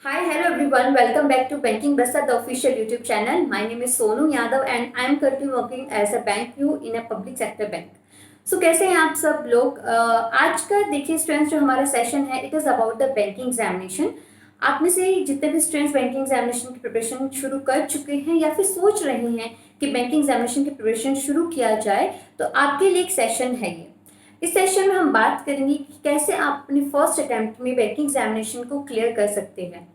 Hi, hello everyone. Welcome back to Banking Basta, the official YouTube channel. My name is Sonu Yadav and I am currently working as a bank PU in a public sector bank. So कैसे हैं आप सब लोग? आज का देखिए students जो हमारा सेशन है it is about the banking examination. आप में से जितने भी स्टूडेंट्स बैंकिंग एग्जामिनेशन की प्रिपरेशन शुरू कर चुके हैं या फिर सोच रहे हैं कि बैंकिंग एग्जामिनेशन की प्रिपरेशन शुरू किया जाए तो आपके लिए एक सेशन है ये। इस सेशन में हम बात करेंगे कि कैसे आप अपने फर्स्ट अटेम्प्ट में बैंकिंग एग्जामिनेशन को क्लियर कर सकते हैं।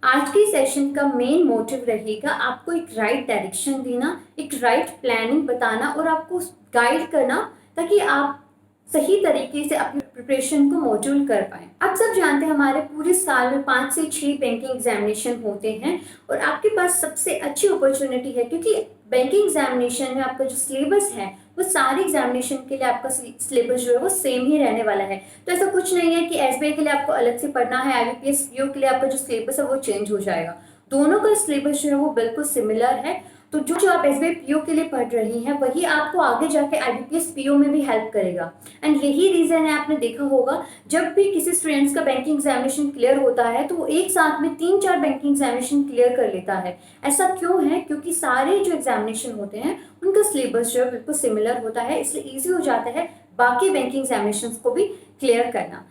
आज के सेशन का मेन मोटिव रहेगा आपको एक राइट डायरेक्शन देना, एक राइट प्लानिंग बताना और आपको गाइड करना ताकि आप सही तरीके से अपनी प्रिपरेशन को मॉड्यूल कर पाएं। आप सब जानते हैं हमारे पूरे साल में 5 से 6 बैंकिंग एग्जामिनेशन होते हैं और आपके पास सबसे अच्छी अपॉर्चुनिटी है क्योंकि बैंकिंग एग्जामिनेशन में आपका जो सिलेबस है वो सारे एग्जामिनेशन के लिए आपका सिलेबस जो है वो सेम ही रहने वाला है। तो ऐसा कुछ नहीं है कि एसबीआई के लिए आपको अलग से पढ़ना है, आईबीपीएस पीओ के लिए आपका जो सिलेबस है वो चेंज हो जाएगा। दोनों का सिलेबस जो है वो बिल्कुल सिमिलर है। तो जो जो आप एसबीआई पीओ के लिए पढ़ रही हैं वही आपको आगे जाके आईबीपीएस पीओ में भी हेल्प करेगा। एंड यही रीजन है, आपने देखा होगा जब भी किसी स्टूडेंट्स का बैंकिंग एग्जामिनेशन क्लियर होता है तो वो एक साथ में 3-4 बैंकिंग एग्जामिनेशन क्लियर कर लेता है। ऐसा क्यों है? क्योंकि सारे जो एग्जामिनेशन होते हैं उनका सिलेबस जो है बिल्कुल सिमिलर होता है, इसलिए ईजी हो जाता है बाकी बैंकिंग एग्जामिनेशन को भी क्लियर करना।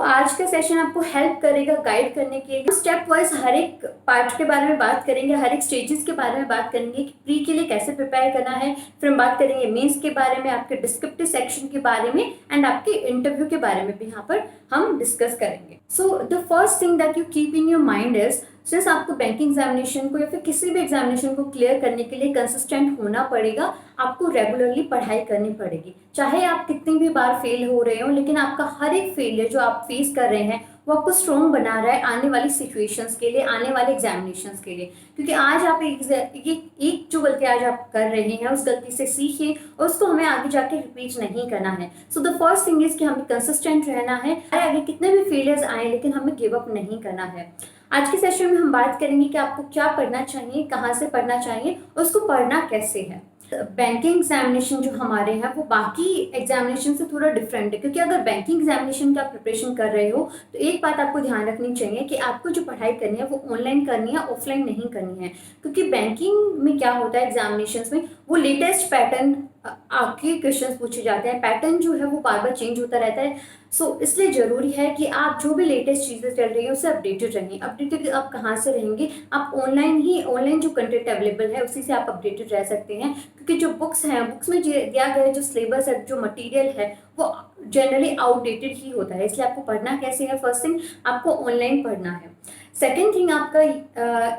आज का सेशन आपको हेल्प करेगा गाइड करने के लिए। स्टेप वाइज हर एक पार्ट के बारे में बात करेंगे, हर एक स्टेजेस के बारे में बात करेंगे कि प्री के लिए कैसे प्रिपेयर करना है। फिर हम बात करेंगे मेंस के बारे में, आपके डिस्क्रिप्टिव सेक्शन के बारे में एंड आपके इंटरव्यू के बारे में भी यहाँ पर हम डिस्कस करेंगे। So the first thing that you keep in your mind is since आपको बैंकिंग एग्जामिनेशन को या फिर किसी भी एग्जामिनेशन को क्लियर करने के लिए कंसिस्टेंट होना पड़ेगा। आपको रेगुलरली पढ़ाई करनी पड़ेगी, चाहे आप कितनी भी बार फेल हो रहे हो, लेकिन आपका हर एक फेलियर जो आप फेस कर रहे हैं वो आपको स्ट्रॉन्ग बना रहा है आने वाली सिचुएशंस के लिए, आने वाले एग्जामिनेशंस के लिए। क्योंकि आज आप एक जो गलती आज आप कर रहे हैं उस गलती से सीखिए और उसको हमें आगे जाके रिपीट नहीं करना है। So the first thing is कि हमें कंसिस्टेंट रहना है, आगे कितने भी फेलियर्स आए लेकिन हमें गिव अप नहीं करना है। आज के सेशन में हम बात करेंगे कि आपको क्या पढ़ना चाहिए, कहाँ से पढ़ना चाहिए और उसको पढ़ना कैसे है। बैंकिंग एग्जामिनेशन जो हमारे हैं वो बाकी एग्जामिनेशन से थोड़ा डिफरेंट है, क्योंकि अगर बैंकिंग एग्जामिनेशन का प्रिपरेशन कर रहे हो तो एक बात आपको ध्यान रखनी चाहिए कि आपको जो पढ़ाई करनी है वो ऑनलाइन करनी है, ऑफलाइन नहीं करनी है। क्योंकि बैंकिंग में क्या होता है एग्जामिनेशन में, वो लेटेस्ट पैटर्न आपके क्वेश्चंस पूछे जाते हैं, पैटर्न जो है वो बार बार चेंज होता रहता है। इसलिए ज़रूरी है कि आप जो भी लेटेस्ट चीज़ें चल रही हैं उससे अपडेटेड रहें। अपडेटेड आप कहाँ से रहेंगे? आप ऑनलाइन जो कंटेंट अवेलेबल है उसी से आप अपडेटेड रह सकते हैं। क्योंकि जो बुक्स हैं, बुक्स में दिया गया जो सिलेबस है, जो मटेरियल है वो जनरली आउटडेटेड ही होता है। इसलिए आपको पढ़ना कैसे है? फर्स्ट थिंग आपको ऑनलाइन पढ़ना है। सेकेंड थिंग आपका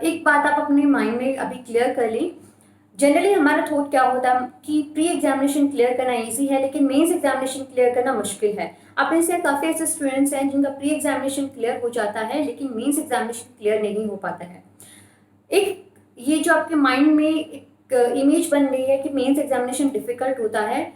एक बात आप अपने माइंड में अभी क्लियर कर लें। जनरली हमारा थॉट क्या होता है कि प्री एग्जामिनेशन क्लियर करना इजी है लेकिन मेंस एग्जामिनेशन क्लियर करना मुश्किल है। आप में से काफ़ी ऐसे स्टूडेंट्स हैं जिनका प्री एग्जामिनेशन क्लियर हो जाता है लेकिन मेंस एग्जामिनेशन क्लियर नहीं हो पाता है। एक ये जो आपके माइंड में एक इमेज बन गई है कि मेंस एग्जामिनेशन डिफिकल्ट होता है,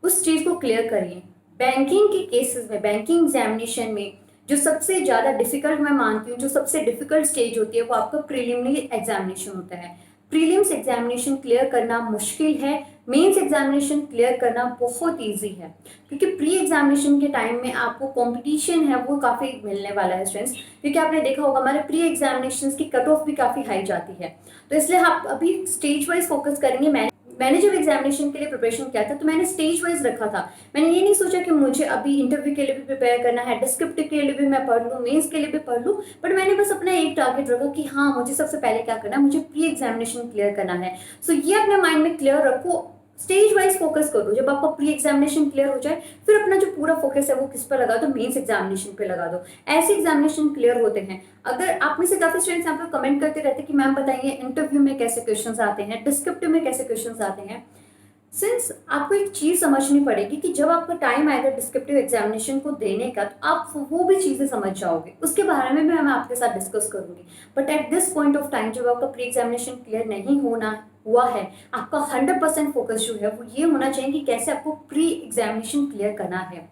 उस चीज़ को क्लियर करिए। बैंकिंग के केसेस में, बैंकिंग एग्जामिनेशन में जो सबसे ज़्यादा डिफिकल्ट मैं मानती हूँ, जो सबसे डिफिकल्ट स्टेज होती है वो आपका प्रीलिमिनरी एग्जामिनेशन होता है। प्रीलिम्स एग्जामिनेशन क्लियर करना मुश्किल है, मेंस एग्जामिनेशन क्लियर करना बहुत इजी है। क्योंकि प्री एग्जामिनेशन के टाइम में आपको कंपटीशन है वो काफ़ी मिलने वाला है स्टूडेंट्स। क्योंकि आपने देखा होगा हमारे प्री एग्जामिनेशन की कट ऑफ भी काफ़ी हाई जाती है। तो इसलिए आप अभी स्टेज वाइज फोकस करेंगे। मैंने जब एग्जामिनेशन के लिए प्रिपरेशन किया था तो मैंने स्टेज वाइज रखा था। मैंने ये नहीं सोचा कि मुझे अभी इंटरव्यू के लिए भी प्रिपेयर करना है, डिस्क्रिप्टिव के लिए भी मैं पढ़ लूँ, मेंस के लिए भी पढ़ लूँ, बट मैंने बस अपना एक टारगेट रखा कि हाँ मुझे सबसे पहले क्या करना है, मुझे प्री एग्जामिनेशन क्लियर करना है। ये अपने माइंड में क्लियर रखो, स्टेज वाइज फोकस करो। जब आपका प्री एग्जामिनेशन क्लियर हो जाए फिर अपना जो पूरा फोकस है वो किस पर लगा दो, मेंस एग्जामिनेशन पे लगा दो। ऐसे एग्जामिनेशन क्लियर होते हैं। अगर आप में से काफी स्टूडेंट्स यहाँ पर कमेंट करते रहते हैं कि मैम बताइए इंटरव्यू में कैसे क्वेश्चंस आते हैं, डिस्क्रिप्टिव में कैसे क्वेश्चंस आते हैं। सिंस आपको एक चीज़ समझनी पड़ेगी कि जब आपका टाइम आएगा डिस्क्रिप्टिव एग्जामिनेशन को देने का तो आप वो भी चीज़ें समझ जाओगे, उसके बारे में भी मैं आपके साथ डिस्कस करूंगी। But at this point of time जब आपका प्री एग्जामिनेशन क्लियर नहीं होना हुआ है, आपका 100% फोकस जो है वो ये होना चाहिए कि कैसे आपको प्री एग्जामिनेशन क्लियर करना है।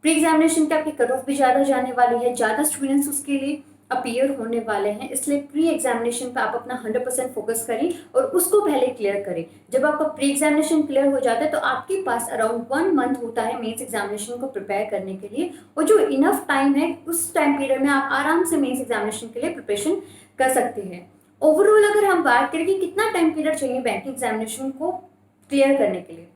प्री एग्जामिनेशन के आपकी कट ऑफ भी ज़्यादा जाने वाली है, ज़्यादा स्टूडेंट्स उसके लिए अपीयर होने वाले हैं, इसलिए प्री एग्जामिनेशन पे आप अपना 100% फोकस करें और उसको पहले क्लियर करें। जब आपका प्री एग्जामिनेशन क्लियर हो जाता है तो आपके पास अराउंड 1 मंथ होता है मेंस एग्जामिनेशन को प्रिपेयर करने के लिए, और जो इनफ टाइम है उस टाइम पीरियड में आप आराम से मेंस एग्जामिनेशन के लिए प्रिपरेशन कर सकते हैं। ओवरऑल अगर हम बात करें कि कितना टाइम पीरियड चाहिए बैंकिंग एग्जामिनेशन को क्लियर करने के लिए,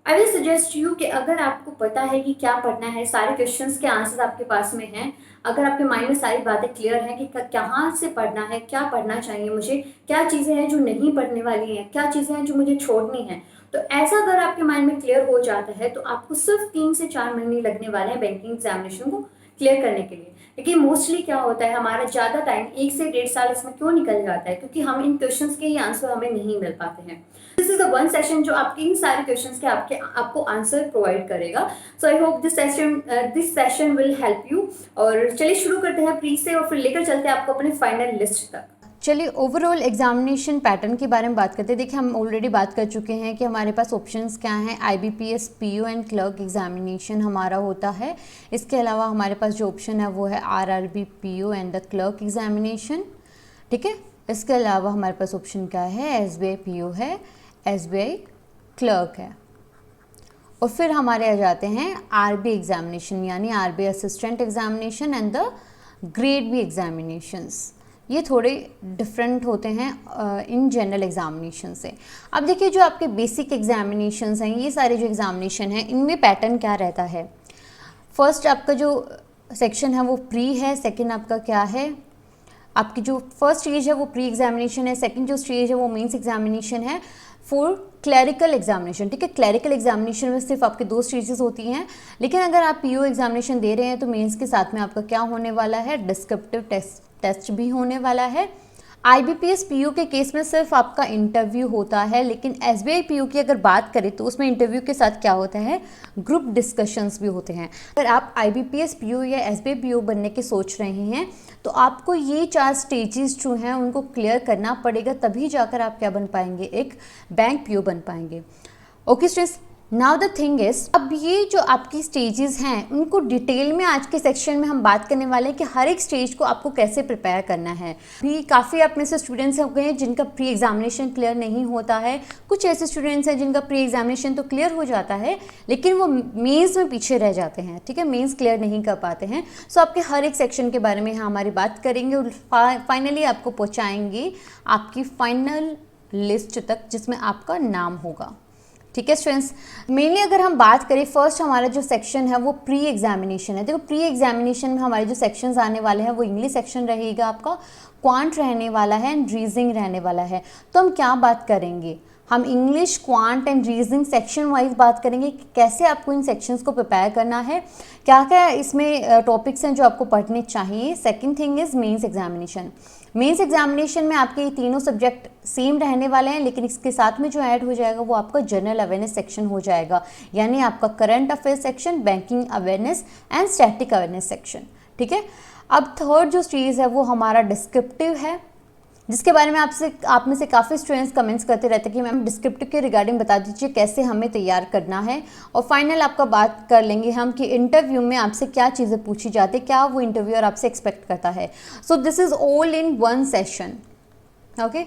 आई विल सजेस्ट यू कि अगर आपको पता है कि क्या पढ़ना है, सारे क्वेश्चंस के आंसर्स आपके पास में हैं, अगर आपके माइंड में सारी बातें क्लियर हैं कि कहाँ से पढ़ना है, क्या पढ़ना चाहिए मुझे, क्या चीज़ें हैं जो नहीं पढ़ने वाली हैं, क्या चीज़ें हैं जो मुझे छोड़नी है, तो ऐसा अगर आपके माइंड में क्लियर हो जाता है तो आपको सिर्फ 3 से 4 महीने लगने वाले हैं बैंकिंग एग्जामिनेशन को क्लियर करने के लिए। लेकिन मोस्टली क्या होता है, हमारा ज़्यादा टाइम 1 से 1.5 साल इसमें क्यों निकल जाता है, क्योंकि हम इन क्वेश्चंस के ही आंसर हमें नहीं मिल पाते हैं। This is the one session जो आपके इन सारे क्वेश्चंस के आपको आंसर प्रोवाइड करेगा। So I hope this session will help you. और चलिए शुरू करते हैं प्री से और फिर लेकर चलते हैं आपको अपने फाइनल लिस्ट तक। चलिए ओवरऑल एग्जामिनेशन पैटर्न के बारे में बात करते हैं। देखिए हम ऑलरेडी बात कर चुके हैं कि हमारे पास ऑप्शंस क्या हैं। IBPS PO and clerk examination हमारा होता है। इसके अलावा हमारे पास जो ऑप्शन है वो है RRB PO and the clerk examination, ठीक है। इसके अलावा हमारे पास ऑप्शन क्या है, SBI PO है, SBI क्लर्क है। और फिर हमारे आ जाते हैं RB एग्जामिनेशन यानी RB assistant examination and the grade B examinations. ये थोड़े डिफरेंट होते हैं इन जनरल एग्जामिनेशन से। अब देखिए जो आपके बेसिक एग्जामिनेशंस हैं, ये सारे जो एग्जामिनेशन हैं इनमें पैटर्न क्या रहता है। फर्स्ट आपका जो सेक्शन है वो प्री है, सेकंड आपका क्या है, आपकी जो फर्स्ट स्टेज है वो प्री एग्जामिनेशन है, सेकंड जो स्टेज है वो मेंस एग्जामिनेशन है, फॉर क्लरिकल एग्जामिनेशन, ठीक है। क्लरिकल एग्जामिनेशन में सिर्फ आपके 2 स्टेजेस होती हैं, लेकिन अगर आप PO एग्जामिनेशन दे रहे हैं तो मेंस के साथ में आपका क्या होने वाला है, डिस्क्रिप्टिव टेस्ट भी होने वाला है। IBPS PO के केस में सिर्फ आपका इंटरव्यू होता है, लेकिन SBI PO की अगर बात करें तो उसमें इंटरव्यू के साथ क्या होता है, ग्रुप डिस्कशंस भी होते हैं। अगर आप IBPS PO या SBI PO बनने की सोच रहे हैं तो आपको ये 4 स्टेजेस जो हैं उनको क्लियर करना पड़ेगा, तभी जाकर आप क्या बन पाएंगे, एक बैंक PO बन पाएंगे। Okay students, now the thing is, अब ये जो आपकी स्टेजेस हैं उनको डिटेल में आज के सेक्शन में हम बात करने वाले हैं कि हर एक स्टेज को आपको कैसे प्रिपेयर करना है। भी काफ़ी आप में से स्टूडेंट्स हो गए हैं जिनका प्री एग्जामिनेशन क्लियर नहीं होता है, कुछ ऐसे स्टूडेंट्स हैं जिनका प्री एग्जामिनेशन तो क्लियर हो जाता है लेकिन वो मेंस में पीछे रह जाते हैं, ठीक है, मेंस क्लियर नहीं कर पाते हैं। सो आपके हर एक सेक्शन के बारे में हमारी बात करेंगे और फाइनली आपको पहुँचाएंगे आपकी फाइनल लिस्ट तक जिसमें आपका नाम होगा, ठीक है स्टूडेंट्स। मेनली अगर हम बात करें, फर्स्ट हमारा जो सेक्शन है वो प्री एग्जामिनेशन है। देखो प्री एग्जामिनेशन में हमारे जो सेक्शंस आने वाले हैं वो इंग्लिश सेक्शन रहेगा आपका, क्वांट रहने वाला है एंड रीजनिंग रहने वाला है। तो हम क्या बात करेंगे, हम English, quant and reasoning section wise बात करेंगे कि कैसे आपको इन सेक्शंस को प्रिपेयर करना है, क्या क्या इसमें टॉपिक्स हैं जो आपको पढ़ने चाहिए। Second thing is mains examination. Mains examination में आपके ये तीनों सब्जेक्ट सेम रहने वाले हैं, लेकिन इसके साथ में जो ऐड हो जाएगा वो आपका जनरल अवेयरनेस सेक्शन हो जाएगा, यानी आपका current affairs section, banking awareness and static awareness section, ठीक है। अब थर्ड जो स्टेज है वो हमारा डिस्क्रिप्टिव है, जिसके बारे में आप में से काफ़ी स्टूडेंट्स कमेंट्स करते रहते हैं कि मैम डिस्क्रिप्टिव के रिगार्डिंग बता दीजिए कैसे हमें तैयार करना है। और फाइनल आपका बात कर लेंगे हम कि इंटरव्यू में आपसे क्या चीज़ें पूछी जाती है, क्या वो इंटरव्यूअर आपसे एक्सपेक्ट करता है। So this is all in one session, okay.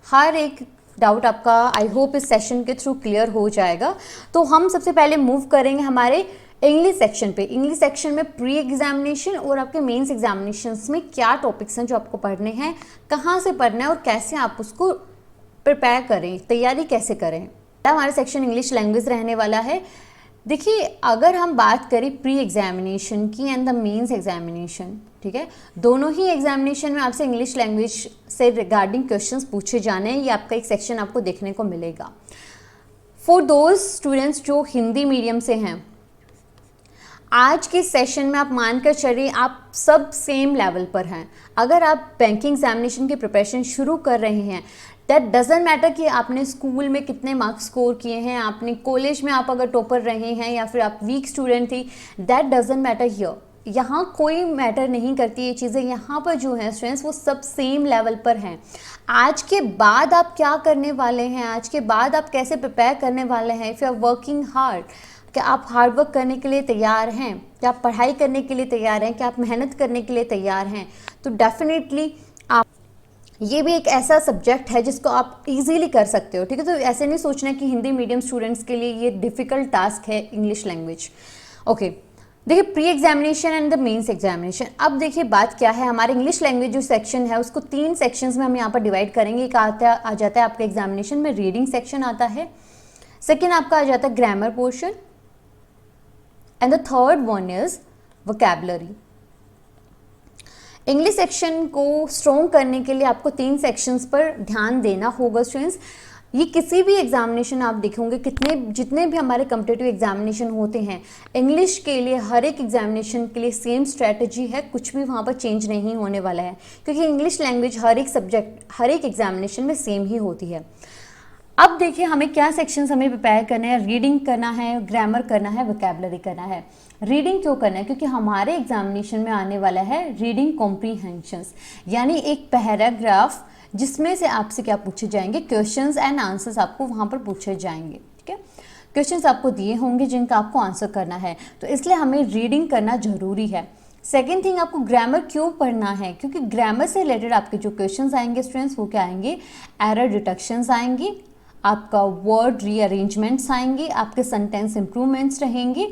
हर एक डाउट आपका आई होप इस सेशन के थ्रू क्लियर हो जाएगा। तो हम सबसे पहले मूव करेंगे हमारे इंग्लिश सेक्शन पे। इंग्लिश सेक्शन में प्री एग्जामिनेशन और आपके मेंस एग्जामिनेशंस में क्या टॉपिक्स हैं जो आपको पढ़ने हैं, कहाँ से पढ़ना है और कैसे आप उसको प्रिपेयर करें, तैयारी कैसे करें। हमारा सेक्शन इंग्लिश लैंग्वेज रहने वाला है। देखिए अगर हम बात करें प्री एग्जामिनेशन की एंड द मेंस एग्जामिनेशन, ठीक है, दोनों ही एग्जामिनेशन में आपसे इंग्लिश लैंग्वेज से रिगार्डिंग क्वेश्चंस पूछे जाने हैं। ये आपका एक सेक्शन आपको देखने को मिलेगा। फॉर दोज स्टूडेंट्स जो हिंदी मीडियम से हैं, आज के सेशन में आप मानकर चलिए आप सब सेम लेवल पर हैं। अगर आप बैंकिंग एग्जामिनेशन की प्रिपरेशन शुरू कर रहे हैं, दैट डजेंट मैटर कि आपने स्कूल में कितने मार्क्स स्कोर किए हैं, आपने कॉलेज में आप अगर टॉपर रहे हैं या फिर आप वीक स्टूडेंट थी, दैट डजेंट मैटर हियर। यहाँ कोई मैटर नहीं करती ये चीज़ें। यहाँ पर जो हैं स्टूडेंट्स वो सब सेम लेवल पर हैं। आज के बाद आप क्या करने वाले हैं, आज के बाद आप कैसे प्रिपेयर करने वाले हैं, if you are working hard, क्या आप हार्ड वर्क करने के लिए तैयार हैं, क्या आप पढ़ाई करने के लिए तैयार हैं, क्या आप मेहनत करने के लिए तैयार हैं, तो डेफिनेटली आप, ये भी एक ऐसा सब्जेक्ट है जिसको आप इजीली कर सकते हो, ठीक है। तो ऐसे नहीं सोचना कि हिंदी मीडियम स्टूडेंट्स के लिए ये डिफ़िकल्ट टास्क है इंग्लिश लैंग्वेज। ओके, देखिए pre examination and the mains examination. अब देखिए बात क्या है, हमारे इंग्लिश लैंग्वेज जो सेक्शन है उसको 3 सेक्शंस में हम यहाँ पर डिवाइड करेंगे। एक आ जाता है आपके एग्जामिनेशन में रीडिंग सेक्शन आता है, सेकेंड आपका आ जाता है grammar portion, and the third one is vocabulary. English section को स्ट्रॉन्ग करने के लिए आपको 3 सेक्शंस पर ध्यान देना होगा स्टूडेंट्स। ये किसी भी एग्जामिनेशन आप देखेंगे, जितने भी हमारे कॉम्पिटिटिव एग्जामिनेशन होते हैं, इंग्लिश के लिए हर एक एग्जामिनेशन के लिए सेम स्ट्रेटजी है, कुछ भी वहाँ पर चेंज नहीं होने वाला है, क्योंकि इंग्लिश लैंग्वेज हर एक सब्जेक्ट हर एक एग्जामिनेशन में सेम ही होती है। अब देखिए हमें क्या सेक्शंस हमें प्रिपेयर करना है, रीडिंग करना है, ग्रामर करना है, वोकैबुलरी करना है। रीडिंग क्यों करना है, क्योंकि हमारे एग्जामिनेशन में आने वाला है रीडिंग कॉम्प्रीहेंशंस, यानी एक पैराग्राफ जिसमें से आपसे क्या पूछे जाएंगे, क्वेश्चंस एंड आंसर्स आपको वहाँ पर पूछे जाएंगे, ठीक है। क्वेश्चंस आपको दिए होंगे जिनका आपको आंसर करना है, तो इसलिए हमें रीडिंग करना जरूरी है। सेकेंड थिंग, आपको ग्रामर क्यों पढ़ना है, क्योंकि ग्रामर से रिलेटेड आपके जो क्वेश्चंस आएंगे स्टूडेंट्स वो क्या आएंगे, एरर डिटेक्शंस आएंगी, आपका वर्ड रीअरेंजमेंट्स आएंगे, आपके सेंटेंस इंप्रूवमेंट्स रहेंगे,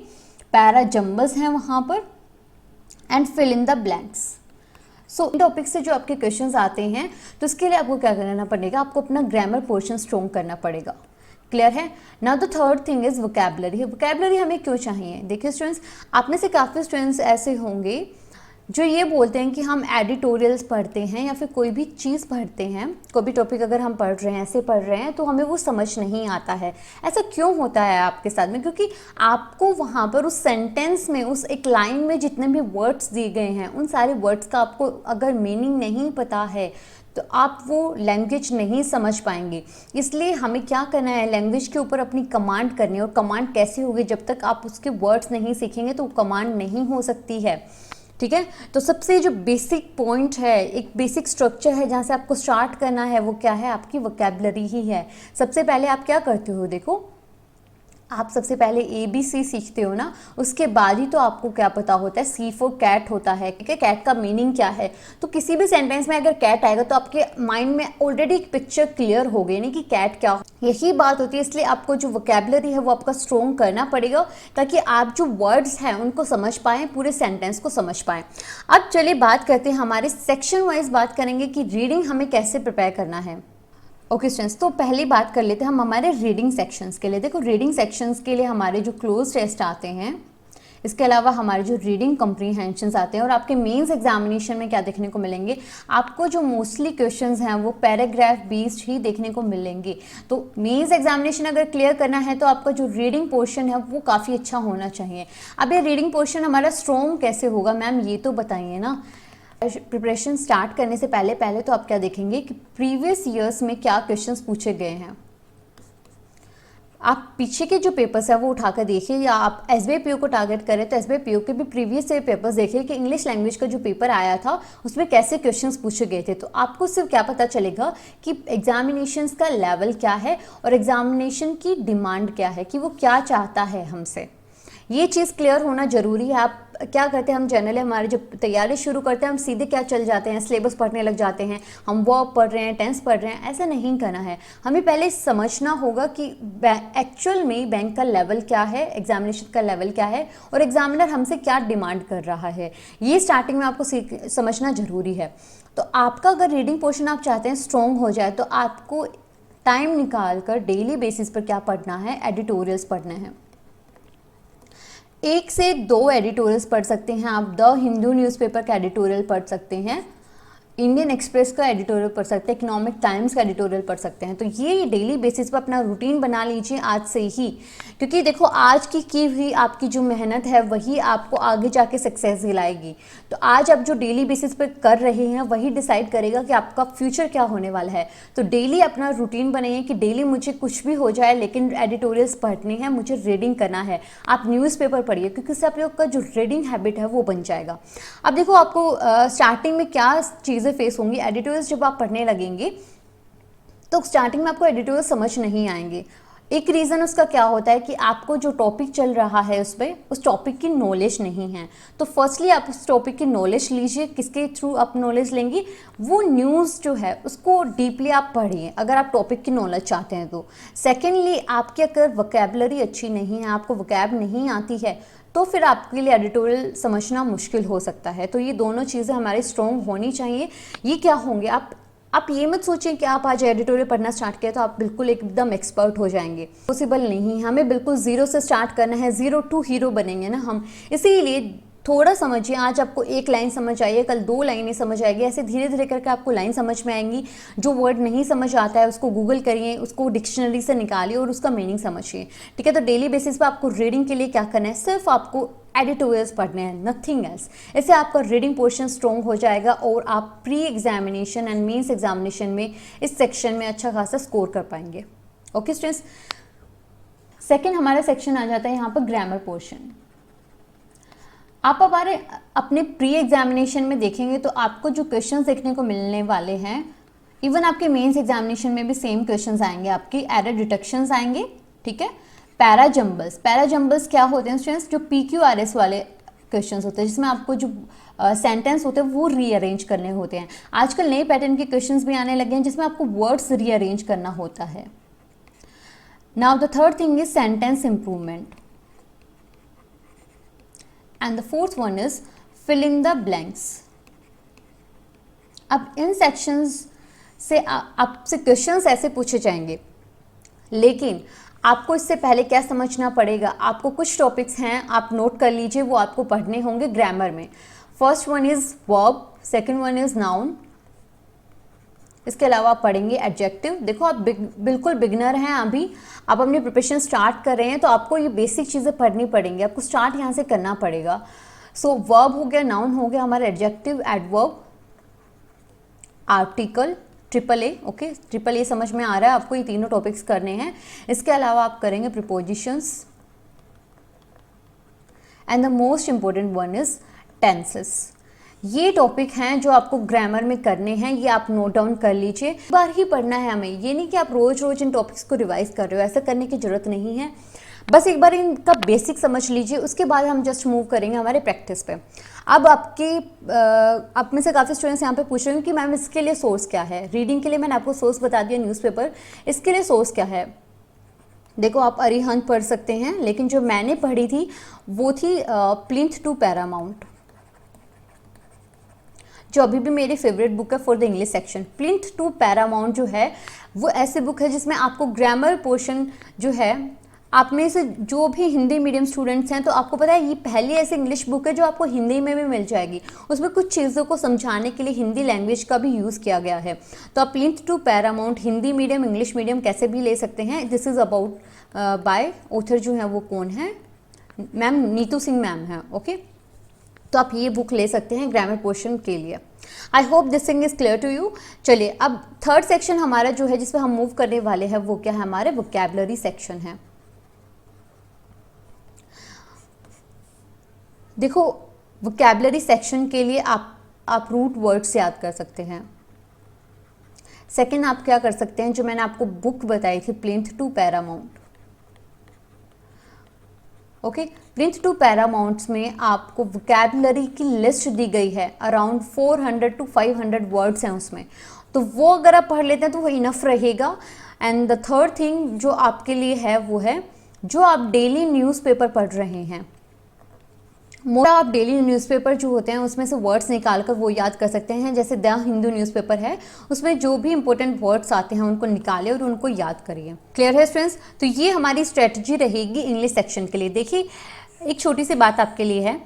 पैरा जंबल्स हैं वहाँ पर, and fill in the blanks. So in topic से जो आपके क्वेश्चंस आते हैं तो इसके लिए आपको क्या करना पड़ेगा, आपको अपना ग्रामर पोर्शन स्ट्रॉन्ग करना पड़ेगा। क्लियर है। Now the third thing is vocabulary. Vocabulary हमें क्यों चाहिए, देखिए स्टूडेंट्स, आप में से काफ़ी स्टूडेंट्स ऐसे होंगे जो ये बोलते हैं कि हम एडिटोरियल्स पढ़ते हैं या फिर कोई भी चीज़ पढ़ते हैं, कोई भी टॉपिक अगर हम पढ़ रहे हैं, ऐसे पढ़ रहे हैं, तो हमें वो समझ नहीं आता है। ऐसा क्यों होता है आपके साथ में, क्योंकि आपको वहाँ पर उस सेंटेंस में, उस एक लाइन में जितने भी वर्ड्स दिए गए हैं, उन सारे वर्ड्स का आपको अगर मीनिंग नहीं पता है तो आप वो लैंग्वेज नहीं समझ पाएंगे। इसलिए हमें क्या करना है, लैंग्वेज के ऊपर अपनी कमांड करनी है। और कमांड कैसे होगी, जब तक आप उसके वर्ड्स नहीं सीखेंगे तो कमांड नहीं हो सकती है, ठीक है। तो सबसे जो बेसिक पॉइंट है, एक बेसिक स्ट्रक्चर है जहाँ से आपको स्टार्ट करना है, वो क्या है, आपकी वोकैबुलरी ही है। सबसे पहले आप क्या करते हो, देखो आप सबसे पहले ABC सीखते हो ना, उसके बाद ही तो आपको क्या पता होता है C फॉर कैट होता है, ठीक है, कैट का मीनिंग क्या है। तो किसी भी सेंटेंस में अगर कैट आएगा तो आपके माइंड में ऑलरेडी एक पिक्चर क्लियर हो गई, यानी कि कैट क्या हो, यही बात होती है। इसलिए आपको जो वोकैबुलरी है वो आपका स्ट्रॉन्ग करना पड़ेगा, ताकि आप जो वर्ड्स हैं उनको समझ पाएँ, पूरे सेंटेंस को समझ पाएँ। अब चलिए बात करते हैं, हमारे सेक्शन वाइज बात करेंगे कि रीडिंग हमें कैसे प्रिपेयर करना है। ओके स्टूडेंट्स, तो पहली बात कर लेते हैं हम हमारे रीडिंग सेक्शंस के लिए। देखो रीडिंग सेक्शंस के लिए हमारे जो क्लोज टेस्ट आते हैं, इसके अलावा हमारे जो रीडिंग कॉम्प्रीहेंशंस आते हैं, और आपके मेंस एग्जामिनेशन में क्या देखने को मिलेंगे, आपको जो मोस्टली क्वेश्चंस हैं वो पैराग्राफ बेस्ड ही देखने को मिलेंगे। तो मेंस एग्जामिनेशन अगर क्लियर करना है तो आपका जो रीडिंग पोर्शन है वो काफ़ी अच्छा होना चाहिए। अब ये रीडिंग पोर्शन हमारा स्ट्रॉन्ग कैसे होगा मैम, ये तो बताइए ना। प्रिपरेशन स्टार्ट करने से पहले तो आप क्या देखेंगे कि प्रीवियस ईयर्स में क्या क्वेश्चंस पूछे गए हैं। आप पीछे के जो पेपर्स है वो उठाकर देखिए, या आप SBI PO को टारगेट करें तो SBI PO के भी प्रीवियस ईयर पेपर्स देखिए कि इंग्लिश लैंग्वेज का जो पेपर आया था उसमें कैसे क्वेश्चंस पूछे गए थे। तो आपको सिर्फ क्या पता चलेगा कि एग्जामिनेशंस का लेवल क्या है और एग्जामिनेशन की डिमांड क्या है, कि वो क्या चाहता है हमसे। ये चीज़ क्लियर होना जरूरी है। आप क्या करते हैं, हम जनरली हमारी जब तैयारी शुरू करते हैं हम सीधे क्या चल जाते हैं, सिलेबस पढ़ने लग जाते हैं, हम वर्ब पढ़ रहे हैं, टेंस पढ़ रहे हैं। ऐसा नहीं करना है, हमें पहले समझना होगा कि एक्चुअल में बैंक का लेवल क्या है, एग्जामिनेशन का लेवल क्या है, और एग्जामिनर हमसे क्या डिमांड कर रहा है। ये स्टार्टिंग में आपको समझना ज़रूरी है। तो आपका अगर रीडिंग पोर्शन आप चाहते हैं स्ट्रॉन्ग हो जाए तो आपको टाइम निकाल कर डेली बेसिस पर क्या पढ़ना है, एडिटोरियल्स पढ़ने हैं। 1 से 2 एडिटोरियल्स पढ़ सकते हैं आप। द हिंदू न्यूज़पेपर का एडिटोरियल पढ़ सकते हैं, इंडियन एक्सप्रेस का एडिटोरियल पढ़ सकते हैं, इकोनॉमिक टाइम्स का एडिटोरियल पढ़ सकते हैं। तो ये डेली बेसिस पर अपना रूटीन बना लीजिए आज से ही, क्योंकि देखो आज की हुई आपकी जो मेहनत है वही आपको आगे जाके सक्सेस दिलाएगी। तो आज आप जो डेली बेसिस पर कर रहे हैं वही डिसाइड करेगा कि आपका फ्यूचर क्या होने वाला है। तो डेली अपना रूटीन बनाइए कि डेली मुझे कुछ भी हो जाए लेकिन एडिटोरियल्स पढ़ने हैं, मुझे रीडिंग करना है। आप न्यूज़पेपर पढ़िए, क्योंकि इससे आप लोग का जो रीडिंग हैबिट है वो बन जाएगा। अब देखो आपको स्टार्टिंग में क्या चीज़ें फेस होंगी, एडिटोरियल्स जब आप पढ़ने लगेंगे तो स्टार्टिंग में आपको एडिटोरियल समझ नहीं आएंगे। एक रीज़न उसका क्या होता है कि आपको जो टॉपिक चल रहा है उस पर उस टॉपिक की नॉलेज नहीं है। तो फर्स्टली आप उस टॉपिक की नॉलेज लीजिए। किसके थ्रू आप नॉलेज लेंगी? वो न्यूज़ जो है उसको डीपली आप पढ़िए अगर आप टॉपिक की नॉलेज चाहते हैं तो। सेकेंडली, आपकी अगर वोकैबुलरी अच्छी नहीं है, आपको वोकैब नहीं आती है, तो फिर आपके लिए एडिटोरियल समझना मुश्किल हो सकता है। तो ये दोनों चीज़ें हमारी स्ट्रॉन्ग होनी चाहिए। ये क्या होंगे? आप ये मत सोचें कि आप आज एडिटोरियल पढ़ना स्टार्ट किया तो आप बिल्कुल एकदम एक्सपर्ट हो जाएंगे। पॉसिबल नहीं, हमें बिल्कुल ज़ीरो से स्टार्ट करना है, 0 to हीरो बनेंगे ना हम। इसीलिए थोड़ा समझिए। आज आपको एक लाइन समझ आई है, कल 2 लाइनें समझ आएगी, ऐसे धीरे धीरे करके आपको लाइन समझ में आएंगी। जो वर्ड नहीं समझ आता है उसको गूगल करिए, उसको डिक्शनरी से निकालिए और उसका मीनिंग समझिए। ठीक है, तो डेली बेसिस पे आपको रीडिंग के लिए क्या करना है? सिर्फ आपको एडिटोरियल्स पढ़ने हैं, नथिंग एल्स। इससे आपका रीडिंग पोर्शन स्ट्रॉन्ग हो जाएगा और आप pre examination and mains examination में इस सेक्शन में अच्छा खासा स्कोर कर पाएंगे। ओके स्टूडेंट्स, सेकेंड हमारा सेक्शन आ जाता है यहाँ पर ग्रामर पोर्शन। आप हमारे अपने प्री एग्जामिनेशन में देखेंगे तो आपको जो क्वेश्चंस देखने को मिलने वाले हैं, इवन आपके मेंस एग्जामिनेशन में भी सेम क्वेश्चंस आएंगे, आपके एरर डिटेक्शंस आएंगे। ठीक है, पैराजम्बल्स क्या होते हैं स्टूडेंट्स? जो PQRS वाले क्वेश्चंस होते हैं जिसमें आपको जो सेंटेंस होते हैं वो रीअरेंज करने होते हैं। आजकल नए पैटर्न के क्वेश्चंस भी आने लगे हैं जिसमें आपको वर्ड्स रीअरेंज करना होता है। Now the third thing is sentence improvement and the fourth one is fill in the blanks. अब इन सेक्शंस से आपसे क्वेश्चंस ऐसे पूछे जाएंगे, लेकिन आपको इससे पहले क्या समझना पड़ेगा? आपको कुछ टॉपिक्स हैं, आप नोट कर लीजिए, वो आपको पढ़ने होंगे ग्रामर में। First one is verb, second one is noun, इसके अलावा आप पढ़ेंगे एडजेक्टिव। देखो आप बिल्कुल बिगनर हैं, अभी आप अपनी प्रिपरेशन स्टार्ट कर रहे हैं तो आपको ये बेसिक चीज़ें पढ़नी पड़ेंगी, आपको स्टार्ट यहाँ से करना पड़ेगा। सो वर्ब हो गया, नाउन हो गया, हमारा adjective, adverb, article, triple A. Okay, triple A समझ में आ रहा है आपको? ये तीनों टॉपिक्स करने हैं। इसके अलावा आप करेंगे prepositions and the most important one is tenses. ये टॉपिक हैं जो आपको ग्रामर में करने हैं, ये आप नोट डाउन कर लीजिए। एक बार ही पढ़ना है हमें, ये नहीं कि आप रोज रोज इन टॉपिक्स को रिवाइज कर रहे हो, ऐसा करने की जरूरत नहीं है। बस एक बार इनका बेसिक समझ लीजिए, उसके बाद हम जस्ट मूव करेंगे हमारे प्रैक्टिस पे। अब आप में से काफ़ी स्टूडेंट्स यहाँ पे पूछ रहे हैं कि मैम इसके लिए सोर्स क्या है? रीडिंग के लिए मैंने आपको सोर्स बता दिया न्यूज़पेपर, इसके लिए सोर्स क्या है? देखो आप अरिहंत पढ़ सकते हैं, लेकिन जो मैंने पढ़ी थी वो थी प्लिंथ टू पैरामाउंट, जो अभी भी मेरी फेवरेट बुक है for the English section. Plinth to paramount जो है वो ऐसी बुक है जिसमें आपको ग्रामर पोर्शन जो है, आप में से जो भी हिंदी मीडियम स्टूडेंट्स हैं तो आपको पता है ये पहली ऐसी इंग्लिश बुक है जो आपको हिंदी में भी मिल जाएगी। उसमें कुछ चीज़ों को समझाने के लिए हिंदी लैंग्वेज का भी यूज़ किया गया है। तो आप plinth to paramount Hindi medium English medium कैसे भी ले सकते हैं। This is about by author जो है वो कौन है? मैम नीतू सिंह मैम है। ओके, तो आप ये बुक ले सकते हैं ग्रामर पोर्शन के लिए। I hope this thing is clear to you. चलिए अब थर्ड सेक्शन हमारा जो है जिस पर हम मूव करने वाले हैं वो क्या है? हमारे वोकैबुलरी सेक्शन है। देखो वोकैबुलरी सेक्शन के लिए आप रूट वर्ड्स याद कर सकते हैं। सेकंड आप क्या कर सकते हैं, जो मैंने आपको बुक बताई थी plinth to paramount. Okay, plinth to paramounts में आपको वोकैबुलरी की लिस्ट दी गई है, अराउंड 400 to 500 वर्ड्स हैं उसमें, तो वो अगर आप पढ़ लेते हैं तो वो इनफ रहेगा। एंड द थर्ड थिंग जो आपके लिए है वो है जो आप डेली न्यूज़पेपर पढ़ रहे हैं। मोटा आप डेली न्यूज़पेपर जो होते हैं उसमें से वर्ड्स निकाल कर वो याद कर सकते हैं। जैसे द हिंदू न्यूज़पेपर है, उसमें जो भी इंपॉर्टेंट वर्ड्स आते हैं उनको निकालें और उनको याद करिए। क्लियर है स्टूडेंट्स? तो ये हमारी स्ट्रेटजी रहेगी इंग्लिश सेक्शन के लिए। देखिए एक छोटी सी बात आपके लिए है,